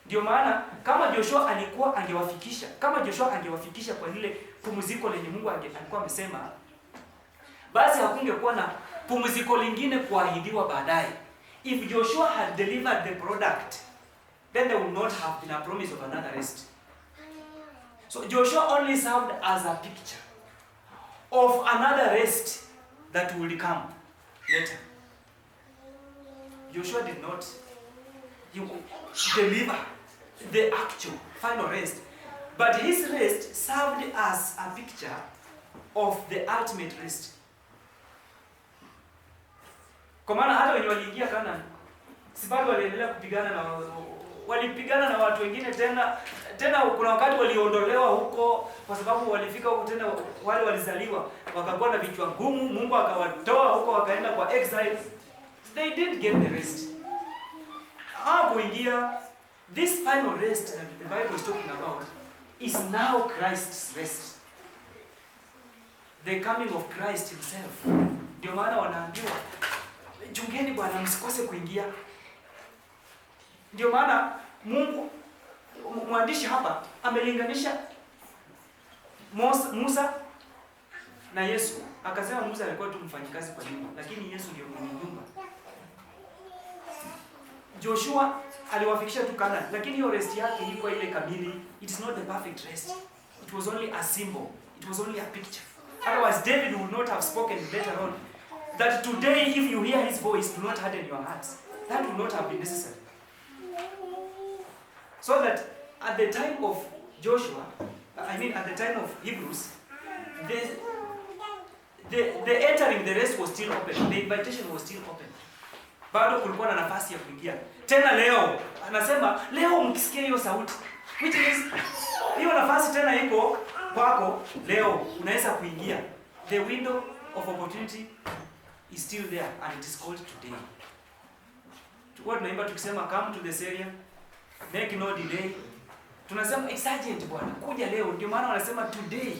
S1: Ndio maana kama Joshua angewafikisha kwa ile pumziko lenye Mungu alikuwa amesema, basi hakungekuwa na pumziko lingine kuahidiwa baadaye. If Joshua had delivered the product, then there would not have been a promise of another rest. So Joshua only served as a picture of another rest that will come later. Joshua did not deliver the actual final rest, but his rest served as a picture of the ultimate rest. Kwa maana hata wenye waliingia Canaan, si bado waliendelea walipigana na watu wengine tena kuna wakati waliondolewa huko kwa sababu walifika huko tena wale walizaliwa wakakuwa na vichwa ngumu, Mungu akawatoa huko wakaenda kwa exile. They didn't get the rest. Kuingia this final rest that the Bible is talking about is now Christ's rest. The coming of Christ himself. Ndio maana wanaambiwa chungeni bwana msikose kuingia. Ndio maana Mungu mwandishi hapa amelinganisha Musa na Yesu. Akasema Musa alikuwa tu mfanyikazi kwa nyumba, lakini Yesu ndio mwenye nyumba. Joshua aliwafikisha tu Canaan, lakini hiyo rest yake ilikuwa ile kamili. It is not the perfect rest. It was only a symbol. It was only a picture. Otherwise David would not have spoken later on that today if you hear his voice, do not harden your hearts. That would not have been necessary. So that at the time of Joshua, at the time of Hebrews, the entering the rest was still open. The invitation was still open. Bado kulikuwa na nafasi ya kuingia. Tena leo, anasema leo mkisikia hiyo sauti. Which is, hiyo nafasi tena iko kwako leo, unaweza kuingia. The window of opportunity is still there and it is called today. Tuko tunaimba tukisema come to this area, make no delay. Tunasema it's urgent bwana, kuja leo. Ndio maana wanasema today.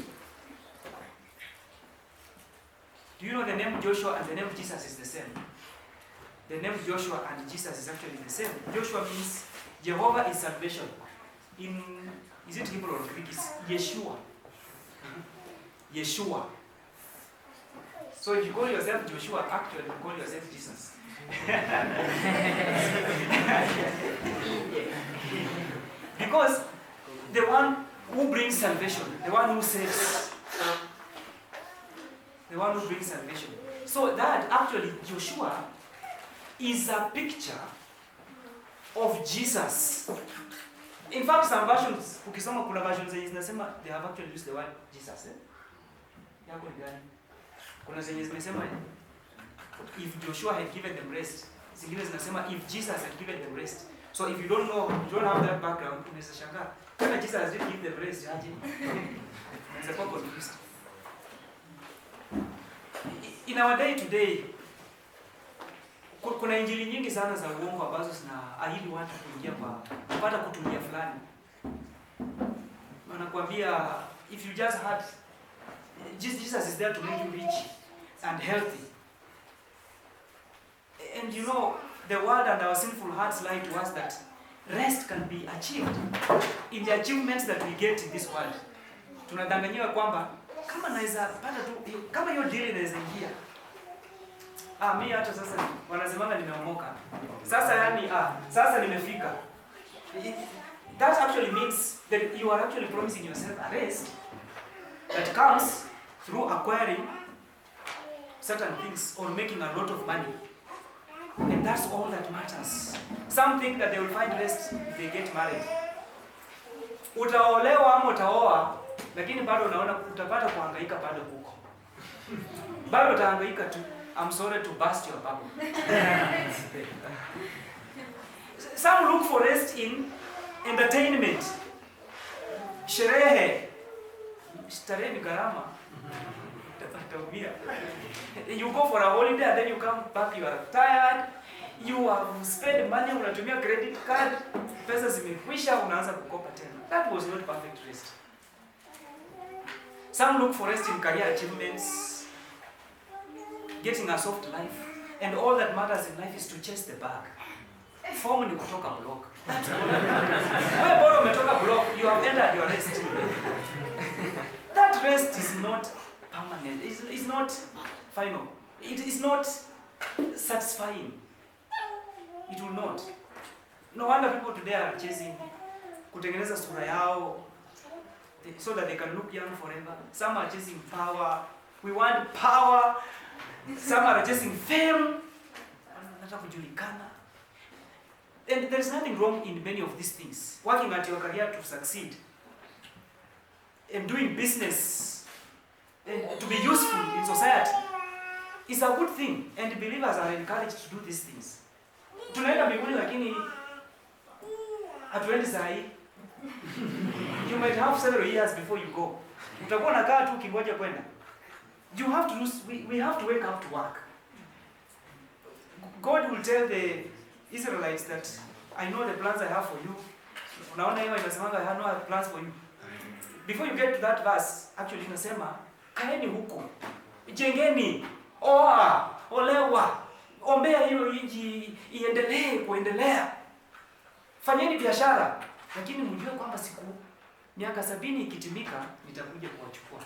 S1: Do you know the name Joshua and the name Jesus is the same? The name Joshua and Jesus is actually the same. Joshua means Jehovah is salvation. Is it Hebrew or Greek? It's Yeshua. Yeshua. So if you call yourself Joshua, actually you call yourself Jesus. Because the one who brings salvation, the one who saves, the one who brings salvation. So that actually Joshua is a picture of Jesus. In fact, some versions, ukisoma kuna versions zenye zinasema they have actually used the word Jesus. Yako ni gani? Kuna zenye zimesema if Joshua had given them rest. Zingine zinasema if Jesus had given them rest. So if you don't know, you don't have that background, unaweza shangaa. Kama Jesus didn't give them rest, aje? Unaweza kuwa confused. In our day today, kuna injili nyingi sana za uongo ambazo zinaahidi watu kuingia kupata kutumia fulani. Wanakuambia if you just had Jesus is there to make you rich and healthy. And you know, the world and our sinful hearts lie to us that rest can be achieved in the achievements that we get in this world. Tunadanganywa kwamba kama naweza pata tu kama hiyo deal inaweza ingia. Mimi hata sasa wanasemanga nimeomoka. Sasa sasa nimefika. That actually means that you are actually promising yourself a rest that comes through acquiring certain things or making a lot of money. And that's all that matters. Some think that they will find rest if they get married. Utaolewa ama utaoa, lakini bado unaona utapata kuhangaika bado huko. Bado utahangaika tu. I'm sorry to burst your bubble. Some look for rest in entertainment. Sherehe. starehe ni gharama. Utaumia. You go for a holiday and then you come back, you are tired. You have spent money, unatumia credit card, pesa zimekwisha, unaanza kukopa tena. That was not perfect rest. Some look for rest in career achievements, getting a soft life, and all that matters in life is to chase the bag. Form ni kutoka block. That's all. Wewe bora umetoka block, you have entered your rest. That rest is not permanent. It's not final. It is not satisfying. It will not. No wonder people today are chasing kutengeneza sura yao so that they can look young forever. Some are chasing power. We want power. Some are chasing fame. Wanataka kujulikana. And there is nothing wrong in many of these things. Working at your career to succeed and doing business and to be useful in society is a good thing, and believers are encouraged to do these things. Tunaenda mbinguni lakini hatuendi saa hii. You might have several years before you go. Utakuwa unakaa tu ukingoja kwenda. You have to we have to wake up to work. God will tell the Israelites that I know the plans I have for you. Unaona hiyo inasemanga I have no plans for you. Before you get to that verse, actually inasema kaeni huko. Jengeni, oa, olewa, ombea hiyo inji iendelee kuendelea. Fanyeni biashara, lakini mjue kwamba miaka 70 ikitimika nitakuja kuwachukua.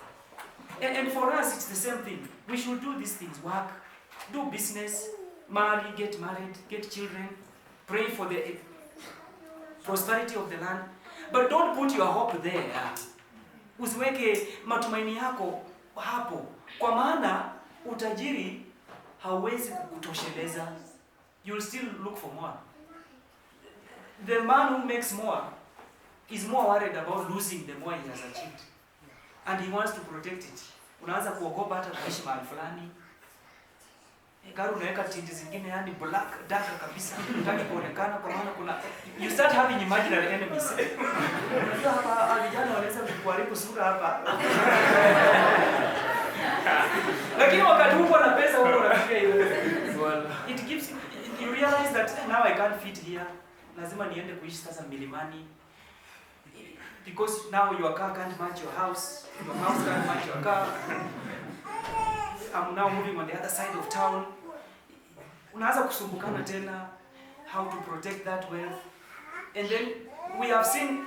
S1: And for us it's the same thing. We should do these things, work, do business, marry, get married, get children, pray for the prosperity of the land. But don't put your hope there. Usiweke matumaini yako hapo. Kwa maana utajiri hauwezi kukutosheleza. You'll still look for more. The man who makes more is more worried about losing the more he has achieved. And he wants to protect it. Unaanza kuogopa hata kuishi mahali fulani. Gari unaweka tindi zingine yani black, dark kabisa. Unataka kuonekana kwa maana kuna you start having imaginary enemies. Unajua hapa vijana wanaweza kukuharibu sura hapa. Lakini wakati huko na pesa huko unafikia hiyo. It gives you realize that now I can't fit here. Lazima niende kuishi sasa milimani. Because now your car can't match your house. Your house can't match your car. I'm now moving on the other side of town. Unaanza kusumbukana tena how to protect that wealth. And then we have seen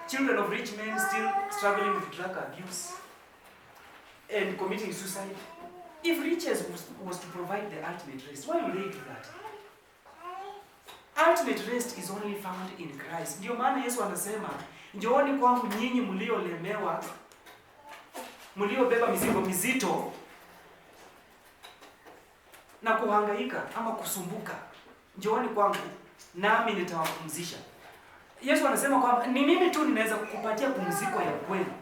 S1: children of rich men still struggling with drug abuse and committing suicide. If riches was to provide the ultimate rest, why would they do that? Ultimate rest is only found in Christ. Ndio maana Yesu anasema, njooni kwangu nyinyi mliolemewa, mliobeba mizigo mizito na kuhangaika ama kusumbuka. Njooni kwangu nami nitawapumzisha. Yesu anasema kwamba ni mimi tu ninaweza kukupatia pumziko ya kweli.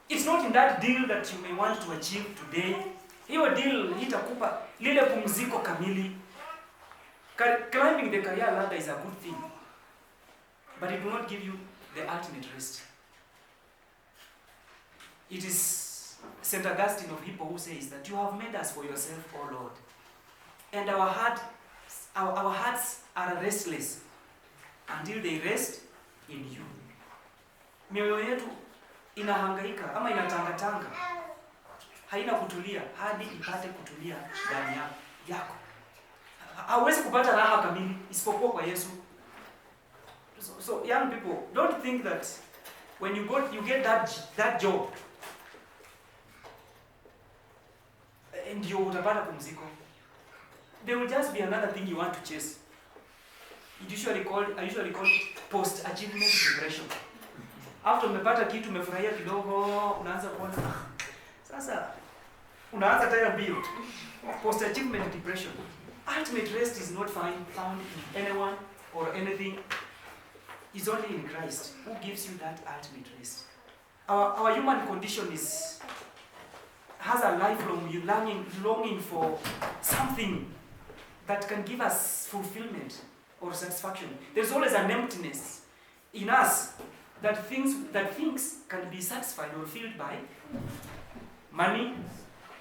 S1: It's not in that deal that you may want to achieve today. Hiyo deal itakupa lile pumziko kamili. Climbing the career ladder is a good thing, but it will not give you the ultimate rest. It is St. Augustine of Hippo who says that you have made us for yourself, O Lord, and our hearts are restless until they rest in you. Mioyo yetu inahangaika ama inatangatanga, haina kutulia hadi ipate kutulia ndani yako. Hauwezi kupata raha kamili isipokuwa kwa Yesu. So young people, don't think that when you get that job and you utapata pumziko. There will just be another thing you want to chase. I usually call it post-achievement depression. After umepata kitu umefurahia kidogo, unaanza kuona sasa unaanza tena mbio. Post-achievement depression. Ultimate rest is not found in anyone or anything. It's only in Christ who gives you that ultimate rest. Our human condition has a lifelong longing for something that can give us fulfillment or satisfaction. There's always an emptiness in us that things can be satisfied or filled by money,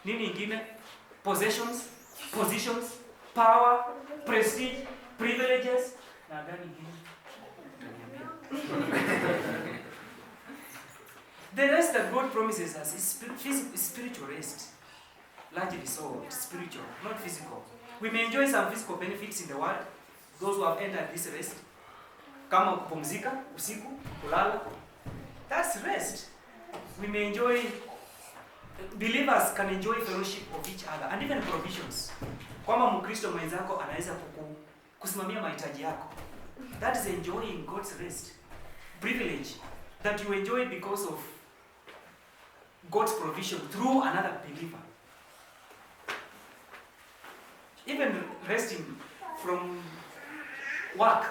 S1: nini ingine, possessions, positions, power, prestige, privileges, na gani ingine? The rest that God promises us is spiritual rest. Largely so, spiritual, not physical. We may enjoy some physical benefits in the world, those who have entered this rest. Kama kupumzika, usiku, kulala. That's rest. We may enjoy, believers can enjoy fellowship of each other and even provisions. Kama Mkristo mwenzako anaweza kusimamia mahitaji yako. That is enjoying God's rest. Privilege that you enjoy because of God's provision through another believer. Even resting from work,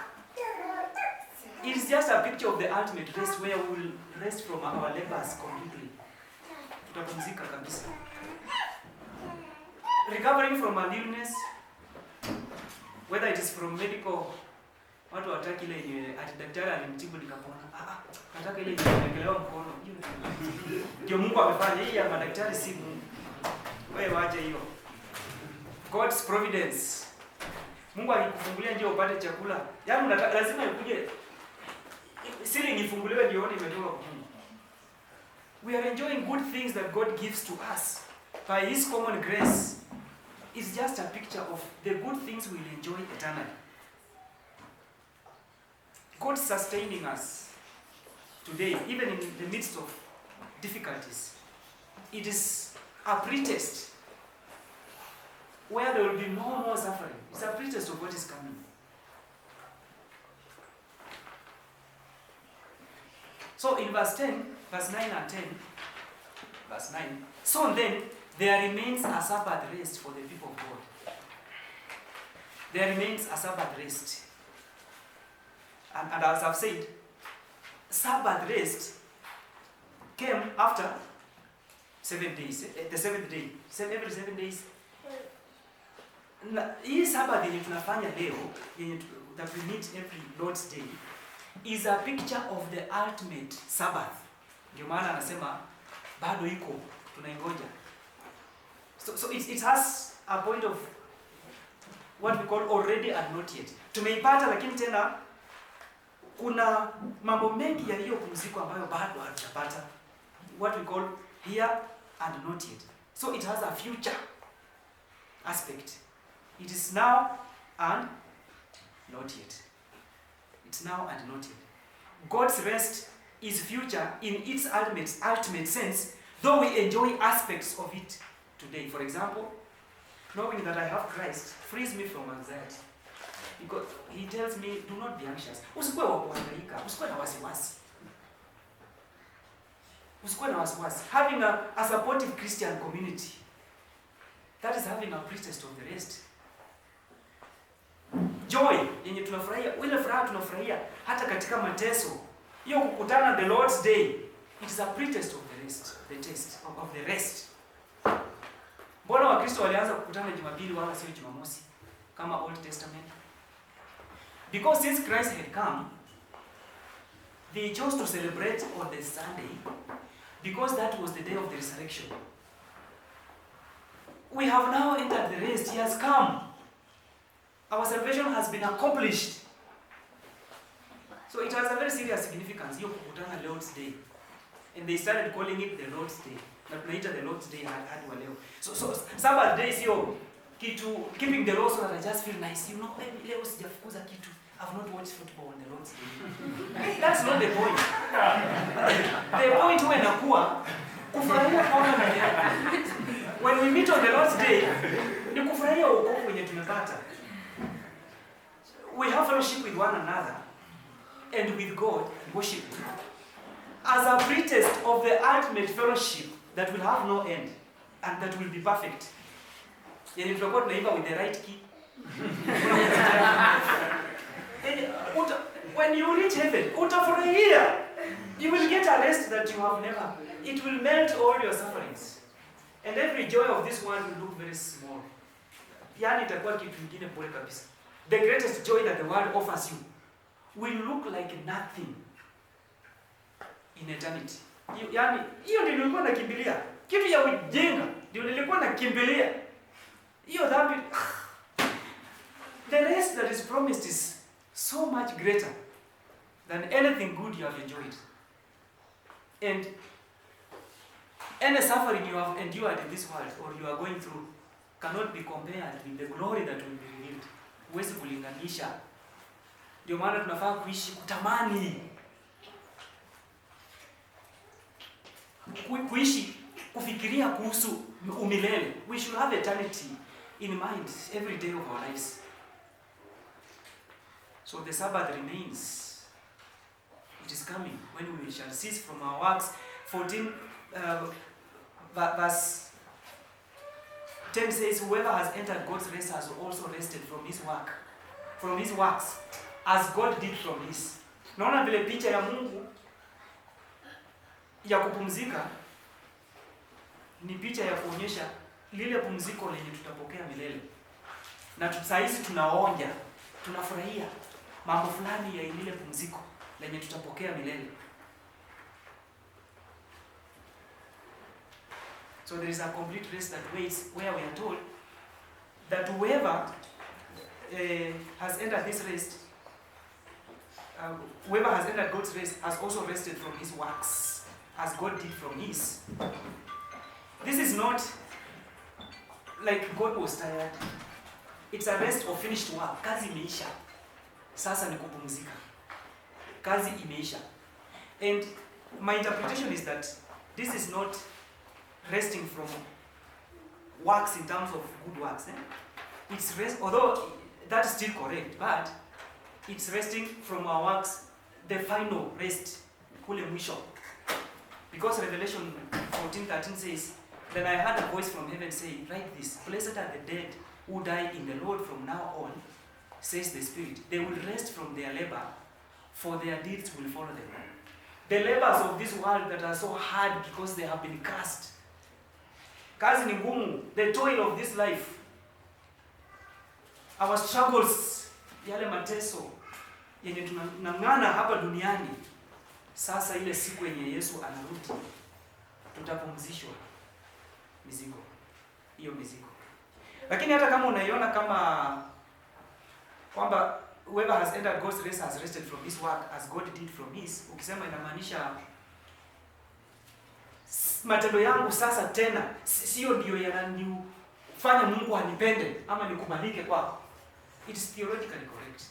S1: it is just a picture of the ultimate rest where we will rest from our labors completely. Tutapumzika kabisa. Recovering from an illness, whether it is from medical, watu wataki ile yenye ati daktari alimtibu nikapona. Nataka ile yenye nimekelewa mkono. Ndio Mungu amefanya hii ya madaktari si Mungu. Wewe waje hiyo. God's providence. Mungu alikufungulia njia upate chakula. Yaani lazima ikuje siri ifunguliwe ndio uone imetoka kwa Mungu. We are enjoying good things that God gives to us by his common grace. It's just a picture of the good things we will enjoy eternally. God sustaining us today, even in the midst of difficulties. It is a pretest where there will be no more suffering. It's a pretest of what is coming. So in verse 10, verse 9 and 10, verse 9, so then there remains a Sabbath rest for the people of God. There remains a Sabbath rest. And as I've said, Sabbath rest came after 7 days. The seventh day. Every 7 days. Hii Sabbath yenye tunafanya leo, that we meet every Lord's Day, is a picture of the ultimate Sabbath. Ndio maana anasema bado iko tunaingoja. So it has a point of what we call already and not yet. Tumeipata lakini tena kuna mambo mengi ya hiyo pumziko ambayo bado hatujapata. What we call here and not yet. So it has a future aspect. It is now and not yet. It's now and not yet. God's rest is future in its ultimate sense, though we enjoy aspects of it today. For example, knowing that I have Christ frees me from anxiety. Because he tells me, do not be anxious. Usikuwe wa kuhangaika, usikuwe na wasiwasi. Usikuwe na wasiwasi. Having a supportive Christian community, that is having a pretest of the rest. Joy, yenye tunafurahia, ile furaha tunafurahia hata katika mateso. Hiyo kukutana the Lord's Day, it is a pretest of the rest, the test of the rest. Mbona Wakristo walianza kukutana Jumapili wala sio Jumamosi kama Old Testament? Because since Christ had come, they chose to celebrate on the Sunday because that was the day of the resurrection. We have now entered the rest. He has come. Our salvation has been accomplished. So it has a very serious significance. Hiyo kukutana Lord's Day. And they started calling it the Lord's Day. Na tunaita the Lord's Day hadi wa leo. So Sabbath day sio kitu keeping the law so that I just feel nice. You know, leo sijafukuza kitu. I've not watched football on the Lord's Day. That's not the point. The point huwa inakuwa kufurahia kuona ndani yako. When we meet on the Lord's Day, ni kufurahia wokovu wenye tumepata. We have fellowship with one another and with God and worship as a pretest of the ultimate fellowship that will have no end and that will be perfect. Yani tutakuwa tunaimba with the right key. When you reach heaven, utafurahia. You will get a rest that you have never. It will melt all your sufferings. And every joy of this world will look very small. Yani itakuwa kitu kingine bure kabisa. The greatest joy that the world offers you will look like nothing in eternity. Yaani hiyo ndio nilikuwa nakimbilia. Kitu ya ujinga ndio nilikuwa nakimbilia. Hiyo dhambi. The rest that is promised is so much greater than anything good you have enjoyed. And any suffering you have endured in this world or you are going through cannot be compared with the glory that will be revealed. Huwezi kulinganisha. Ndio maana tunafaa kuishi kutamani. Kuishi kufikiria kuhusu umilele. We should have eternity in mind every day of our lives. So the Sabbath remains. It is coming when we shall cease from our works. 14 verse 10 says, whoever has entered God's rest has also rested from his works, as God did from his. Naona vile picha ya Mungu ya kupumzika ni picha ya kuonyesha lile pumziko lenye tutapokea milele. Na saa hizi tunaonja, tunafurahia mambo fulani ya lile pumziko lenye tutapokea milele. So there is a complete rest that waits, where we are told that whoever has entered this rest, whoever has entered God's rest has also rested from his works, as God did from his. This is not like God was tired. It's a rest of finished work. Kazi imeisha. Sasa ni kupumzika. Kazi imeisha. And my interpretation is that this is not resting from works in terms of good works. It's rest, although that is still correct, but it's resting from our works, the final rest, kule mwisho. Because Revelation 14:13 says, then I heard a voice from heaven saying, write this, blessed are the dead who die in the Lord from now on, says the Spirit. They will rest from their labor, for their deeds will follow them. The labors of this world that are so hard because they have been cast. Kazi ni ngumu, the toil of this life. Our struggles, yale mateso yenye tunang'ana hapa duniani. Sasa ile siku yenye Yesu anarudi, tutapumzishwa mizigo. Hiyo mizigo. Lakini hata kama unaiona kama kwamba whoever has entered God's rest has rested from his work as God did from his, ukisema inamaanisha matendo yangu sasa tena sio ndio yananifanya Mungu anipende ama nikubalike kwako. It is theologically correct.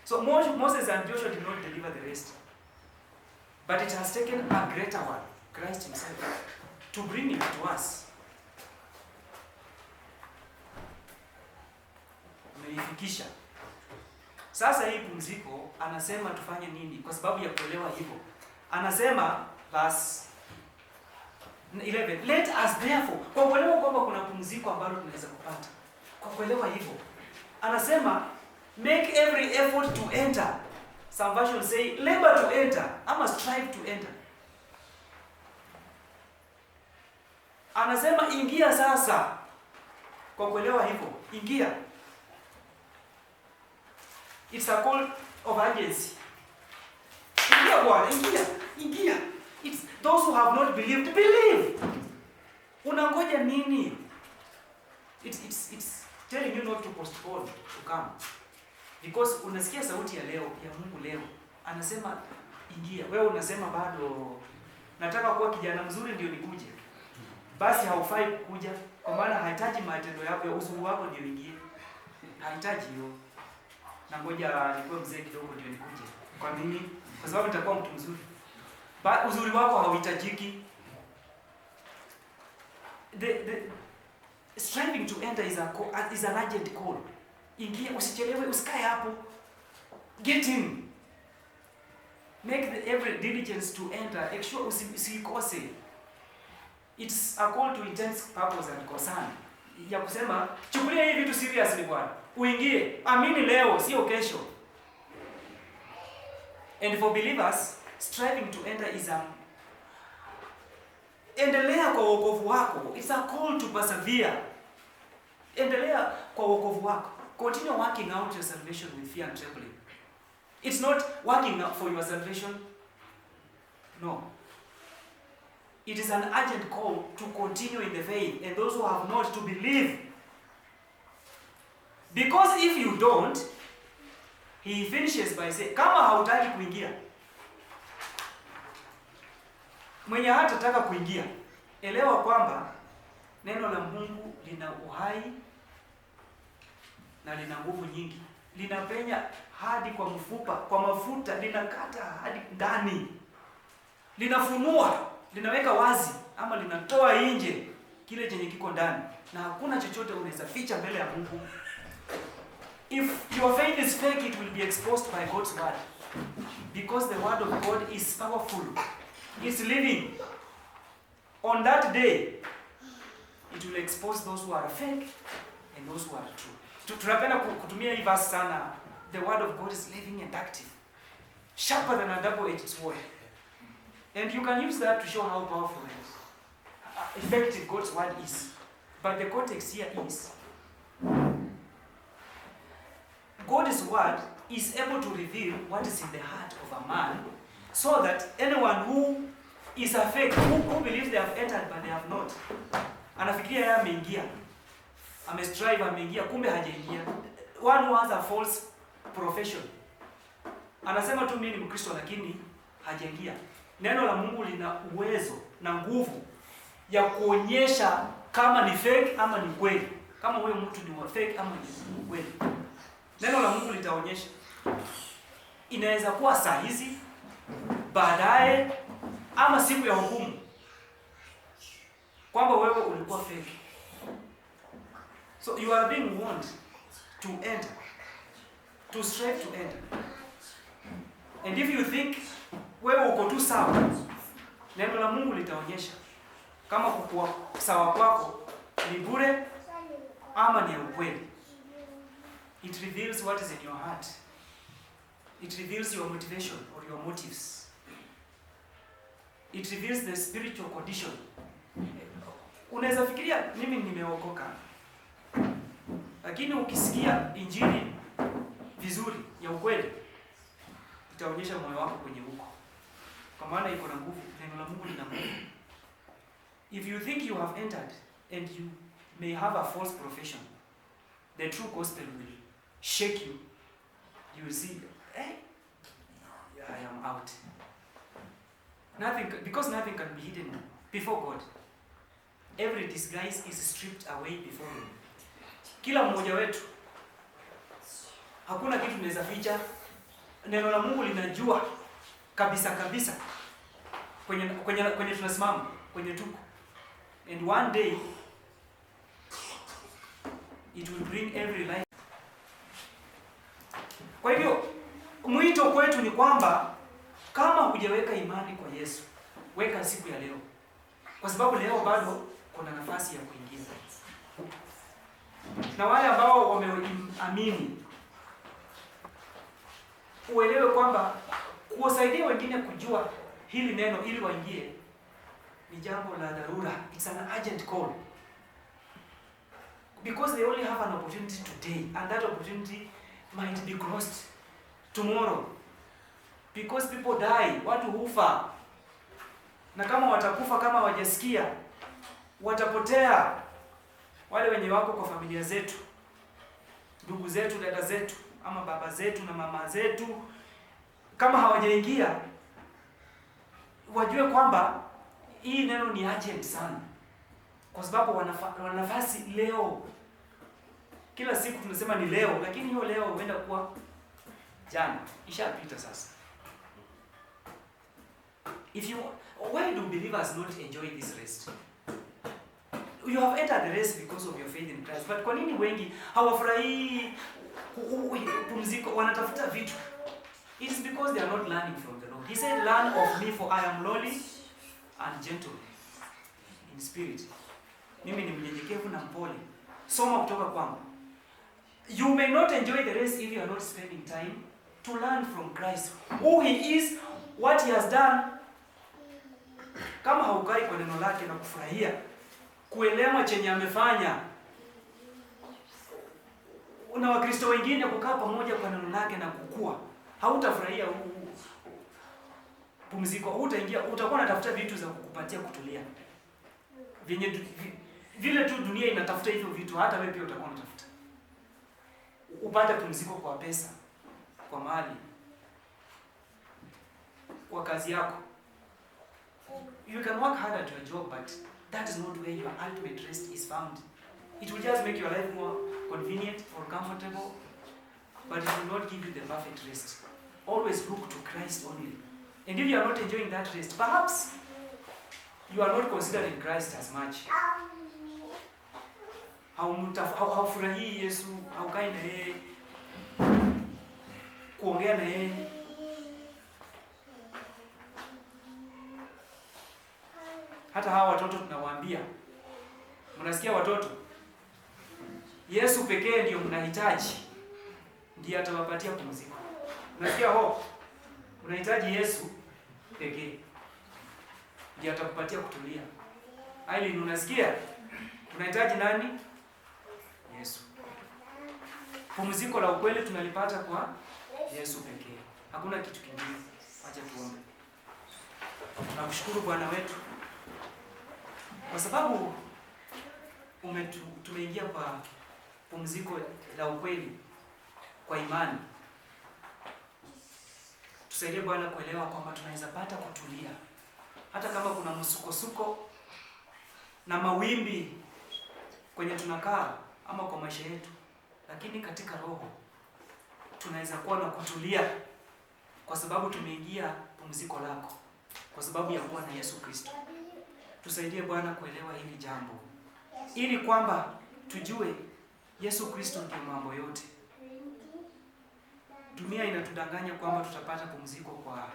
S1: So Moses and Joshua did not deliver the rest, but it has taken a greater one, Christ himself, to bring it to us. Umeifikisha. Sasa hii pumziko anasema tufanye nini kwa sababu ya kuelewa hivyo. Anasema verse 11, let us therefore, kwa kuelewa kwamba kuna pumziko ambalo tunaweza kupata. Kwa kuelewa hivyo, anasema make every effort to enter. Some versions say labor to enter, ama strive to enter. Anasema ingia sasa. Kwa kuelewa hivyo, ingia. It's a call of urgency. Ingia Bwana, ingia. It's those who have not believed, believe. Unangoja nini? It's telling you not to postpone to come. Because unasikia sauti ya leo, ya Mungu leo. Anasema ingia. Wewe unasema bado nataka kuwa kijana mzuri ndio nikuje. Basi haufai kukuja kwa maana hahitaji matendo yako ya uzuri wako ndio ingie. Hahitaji hiyo. Na ngoja nikuwe mzee kidogo ndio nikuje. Kwa nini? Kwa sababu nitakuwa mtu mzuri. Uzuri wako hauhitajiki. The striving to enter is an urgent call. Ingia, usichelewe, usikae hapo. Get in. Make every diligence to enter. Make sure usikose. It's a call to intense purpose and concern. Ya kusema, chukulia hivi vitu seriously Bwana. Uingie. Amini leo, sio kesho. And for believers, striving to enter is endelea kwa wokovu wako. It's a call to persevere. Endelea kwa wokovu wako. Continue working out your salvation with fear and trembling. It's not working for your salvation. No. It is an urgent call to continue in the faith, and those who have not to believe. Because if you don't, he finishes by saying, kama hautaki kuingia, mwenye hatataka kuingia, elewa kwamba neno la Mungu lina uhai na lina nguvu nyingi. Linapenya hadi kwa mfupa, kwa mafuta, linakata hadi ndani. Linafunua, linaweka wazi ama linatoa nje kile chenye kiko ndani. Na hakuna chochote unaweza ficha mbele ya Mungu. If your faith is fake, it will be exposed by God's word. Because the word of God is powerful. It's living. On that day, it will expose those who are fake and those who are true. Tunapenda kutumia hii verse sana. The word of God is living and active. Sharper than a double-edged sword. And you can use that to show how powerful and effective God's word is. But the context here is, God's word is able to reveal what is in the heart of a man, so that anyone who is a fake, who believes they have entered but they have not, anafikiria yeye ameingia, amestrive ameingia, kumbe hajaingia. One who has a false profession, anasema tu mimi ni Mkristo lakini hajaingia. Neno la Mungu lina uwezo na nguvu ya kuonyesha kama ni fake ama ni kweli, kama huyo mtu ni wa fake ama ni kweli. Neno la Mungu litaonyesha. Inaweza kuwa saa hizi, baadaye, ama siku ya hukumu, kwamba wewe ulikuwa fake. So you are being warned to enter, to strive to enter. And if you think wewe uko tu sawa, neno la Mungu litaonyesha kama kukua sawa kwako ni bure ama ni ukweli. It reveals what is in your heart. It reveals your motivation or your motives. It reveals the spiritual condition. Unaweza fikiria mimi nimeokoka, lakini ukisikia injili vizuri ya ukweli, itaonyesha moyo wako kwenye huko, kwa maana iko na nguvu. Neno la Mungu lina nguvu. If you think you have entered and you may have a false profession, the true gospel will shake you. You will see, hey, I am out. Because nothing can be hidden before God. Every disguise is stripped away before Him. Kila mmoja wetu, hakuna kitu tunaweza ficha. Neno la Mungu linajua kabisa kabisa kwenye tunasimama, kwenye tuko. And one day it will bring every life. Kwa hivyo mwito kwetu ni kwamba kama hujaweka imani kwa Yesu, weka siku ya leo. Kwa sababu leo bado kuna nafasi ya kuingia. Na wale ambao wameamini, uelewe kwamba kuwasaidia wengine kujua hili neno ili waingie ni jambo la dharura. It's an urgent call. Because they only have an opportunity today, and that opportunity might be crossed tomorrow. Because people die, watu hufa. Na kama watakufa kama hawajasikia, watapotea. Wale wenye wako kwa familia zetu, ndugu zetu, dada zetu, ama baba zetu na mama zetu, kama hawajaingia, wajue kwamba hii neno ni urgent sana. Kwa sababu wana nafasi leo. Kila siku tunasema ni leo, lakini hiyo leo huenda kuwa jana, ishapita sasa. Why do believers not enjoy this rest? You have entered the rest because of your faith in Christ. But kwa nini wengi hawafurahii pumziko, wanatafuta vitu? It is because they are not learning from the Lord. He said, "Learn of me, for I am lowly and gentle in spirit." Mimi ni mnyenyekevu na mpole. Soma kutoka kwangu. You may not enjoy the rest if you are not spending time to learn from Christ, who He is, what He has done. Kama haukai kwa neno lake na kufurahia kuelewa chenye amefanya, una Wakristo wengine kukaa pamoja kwa neno lake na kukua, hautafurahia pumziko. Utakuwa unatafuta vitu za kukupatia kutulia. Vile tu dunia inatafuta hivyo vitu, hata wewe pia utakuwa unatafuta. Upate pumziko kwa pesa, kwa mali, kwa kazi yako. You can work hard at your job, but that is not where your ultimate rest is found. It will just make your life more convenient or comfortable, but it will not give you the perfect rest. Always look to Christ only. And if you are not enjoying that rest, perhaps you are not considering Christ as much. Haufurahii Yesu, haukai na yeye, kuongea na yeye. Hata hawa watoto tunawaambia, mnasikia watoto, Yesu pekee ndio mnahitaji, ndiye atawapatia pumziko. Unasikia unahitaji Yesu pekee, ndiye atakupatia kutulia. Aileen, unasikia? Unahitaji nani? Yesu. Pumziko la ukweli tunalipata kwa Yesu pekee. Hakuna kitu kingine. Acha tuombe. Tunakushukuru Bwana wetu kwa sababu tumeingia kwa pumziko la ukweli kwa imani. Tusaidie Bwana kuelewa kwamba tunaweza pata kutulia hata kama kuna msukosuko na mawimbi kwenye tunakaa ama kwa maisha yetu, lakini katika roho tunaweza kuwa na kutulia kwa sababu tumeingia pumziko lako, kwa sababu ya kuwa na Yesu Kristo. Tusaidie Bwana kuelewa hili jambo, ili kwamba tujue Yesu Kristo ndiye mambo yote. Dunia inatudanganya kwamba tutapata pumziko kwa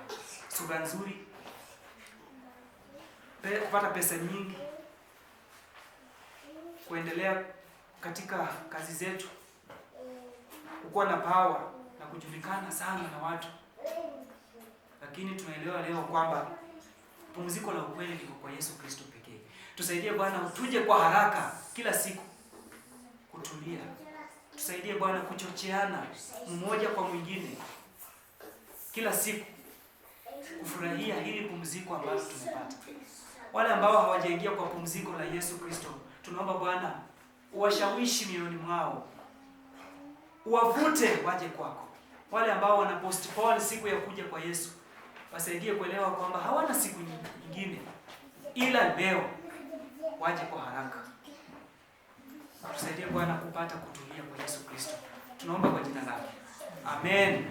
S1: sura nzuri, kupata pesa nyingi, kuendelea katika kazi zetu, kukuwa na power na kujulikana sana na watu. Lakini tunaelewa leo kwamba pumziko la ukweli liko kwa Yesu Kristo pekee. Tusaidie Bwana, tuje kwa haraka kila siku kutulia. Tusaidie Bwana kuchocheana mmoja kwa mwingine kila siku kufurahia hili pumziko ambalo tumepata. Wale ambao hawajaingia kwa pumziko la Yesu Kristo, tunaomba Bwana uwashawishi mioyoni mwao, uwavute waje kwako. Wale ambao wana postpone siku ya kuja kwa Yesu, wasaidie kuelewa kwamba hawana siku nyingine ila leo, waje kwa haraka. Tusaidie Bwana kupata kutulia kwa Yesu Kristo. Tunaomba kwa jina lake. Amen.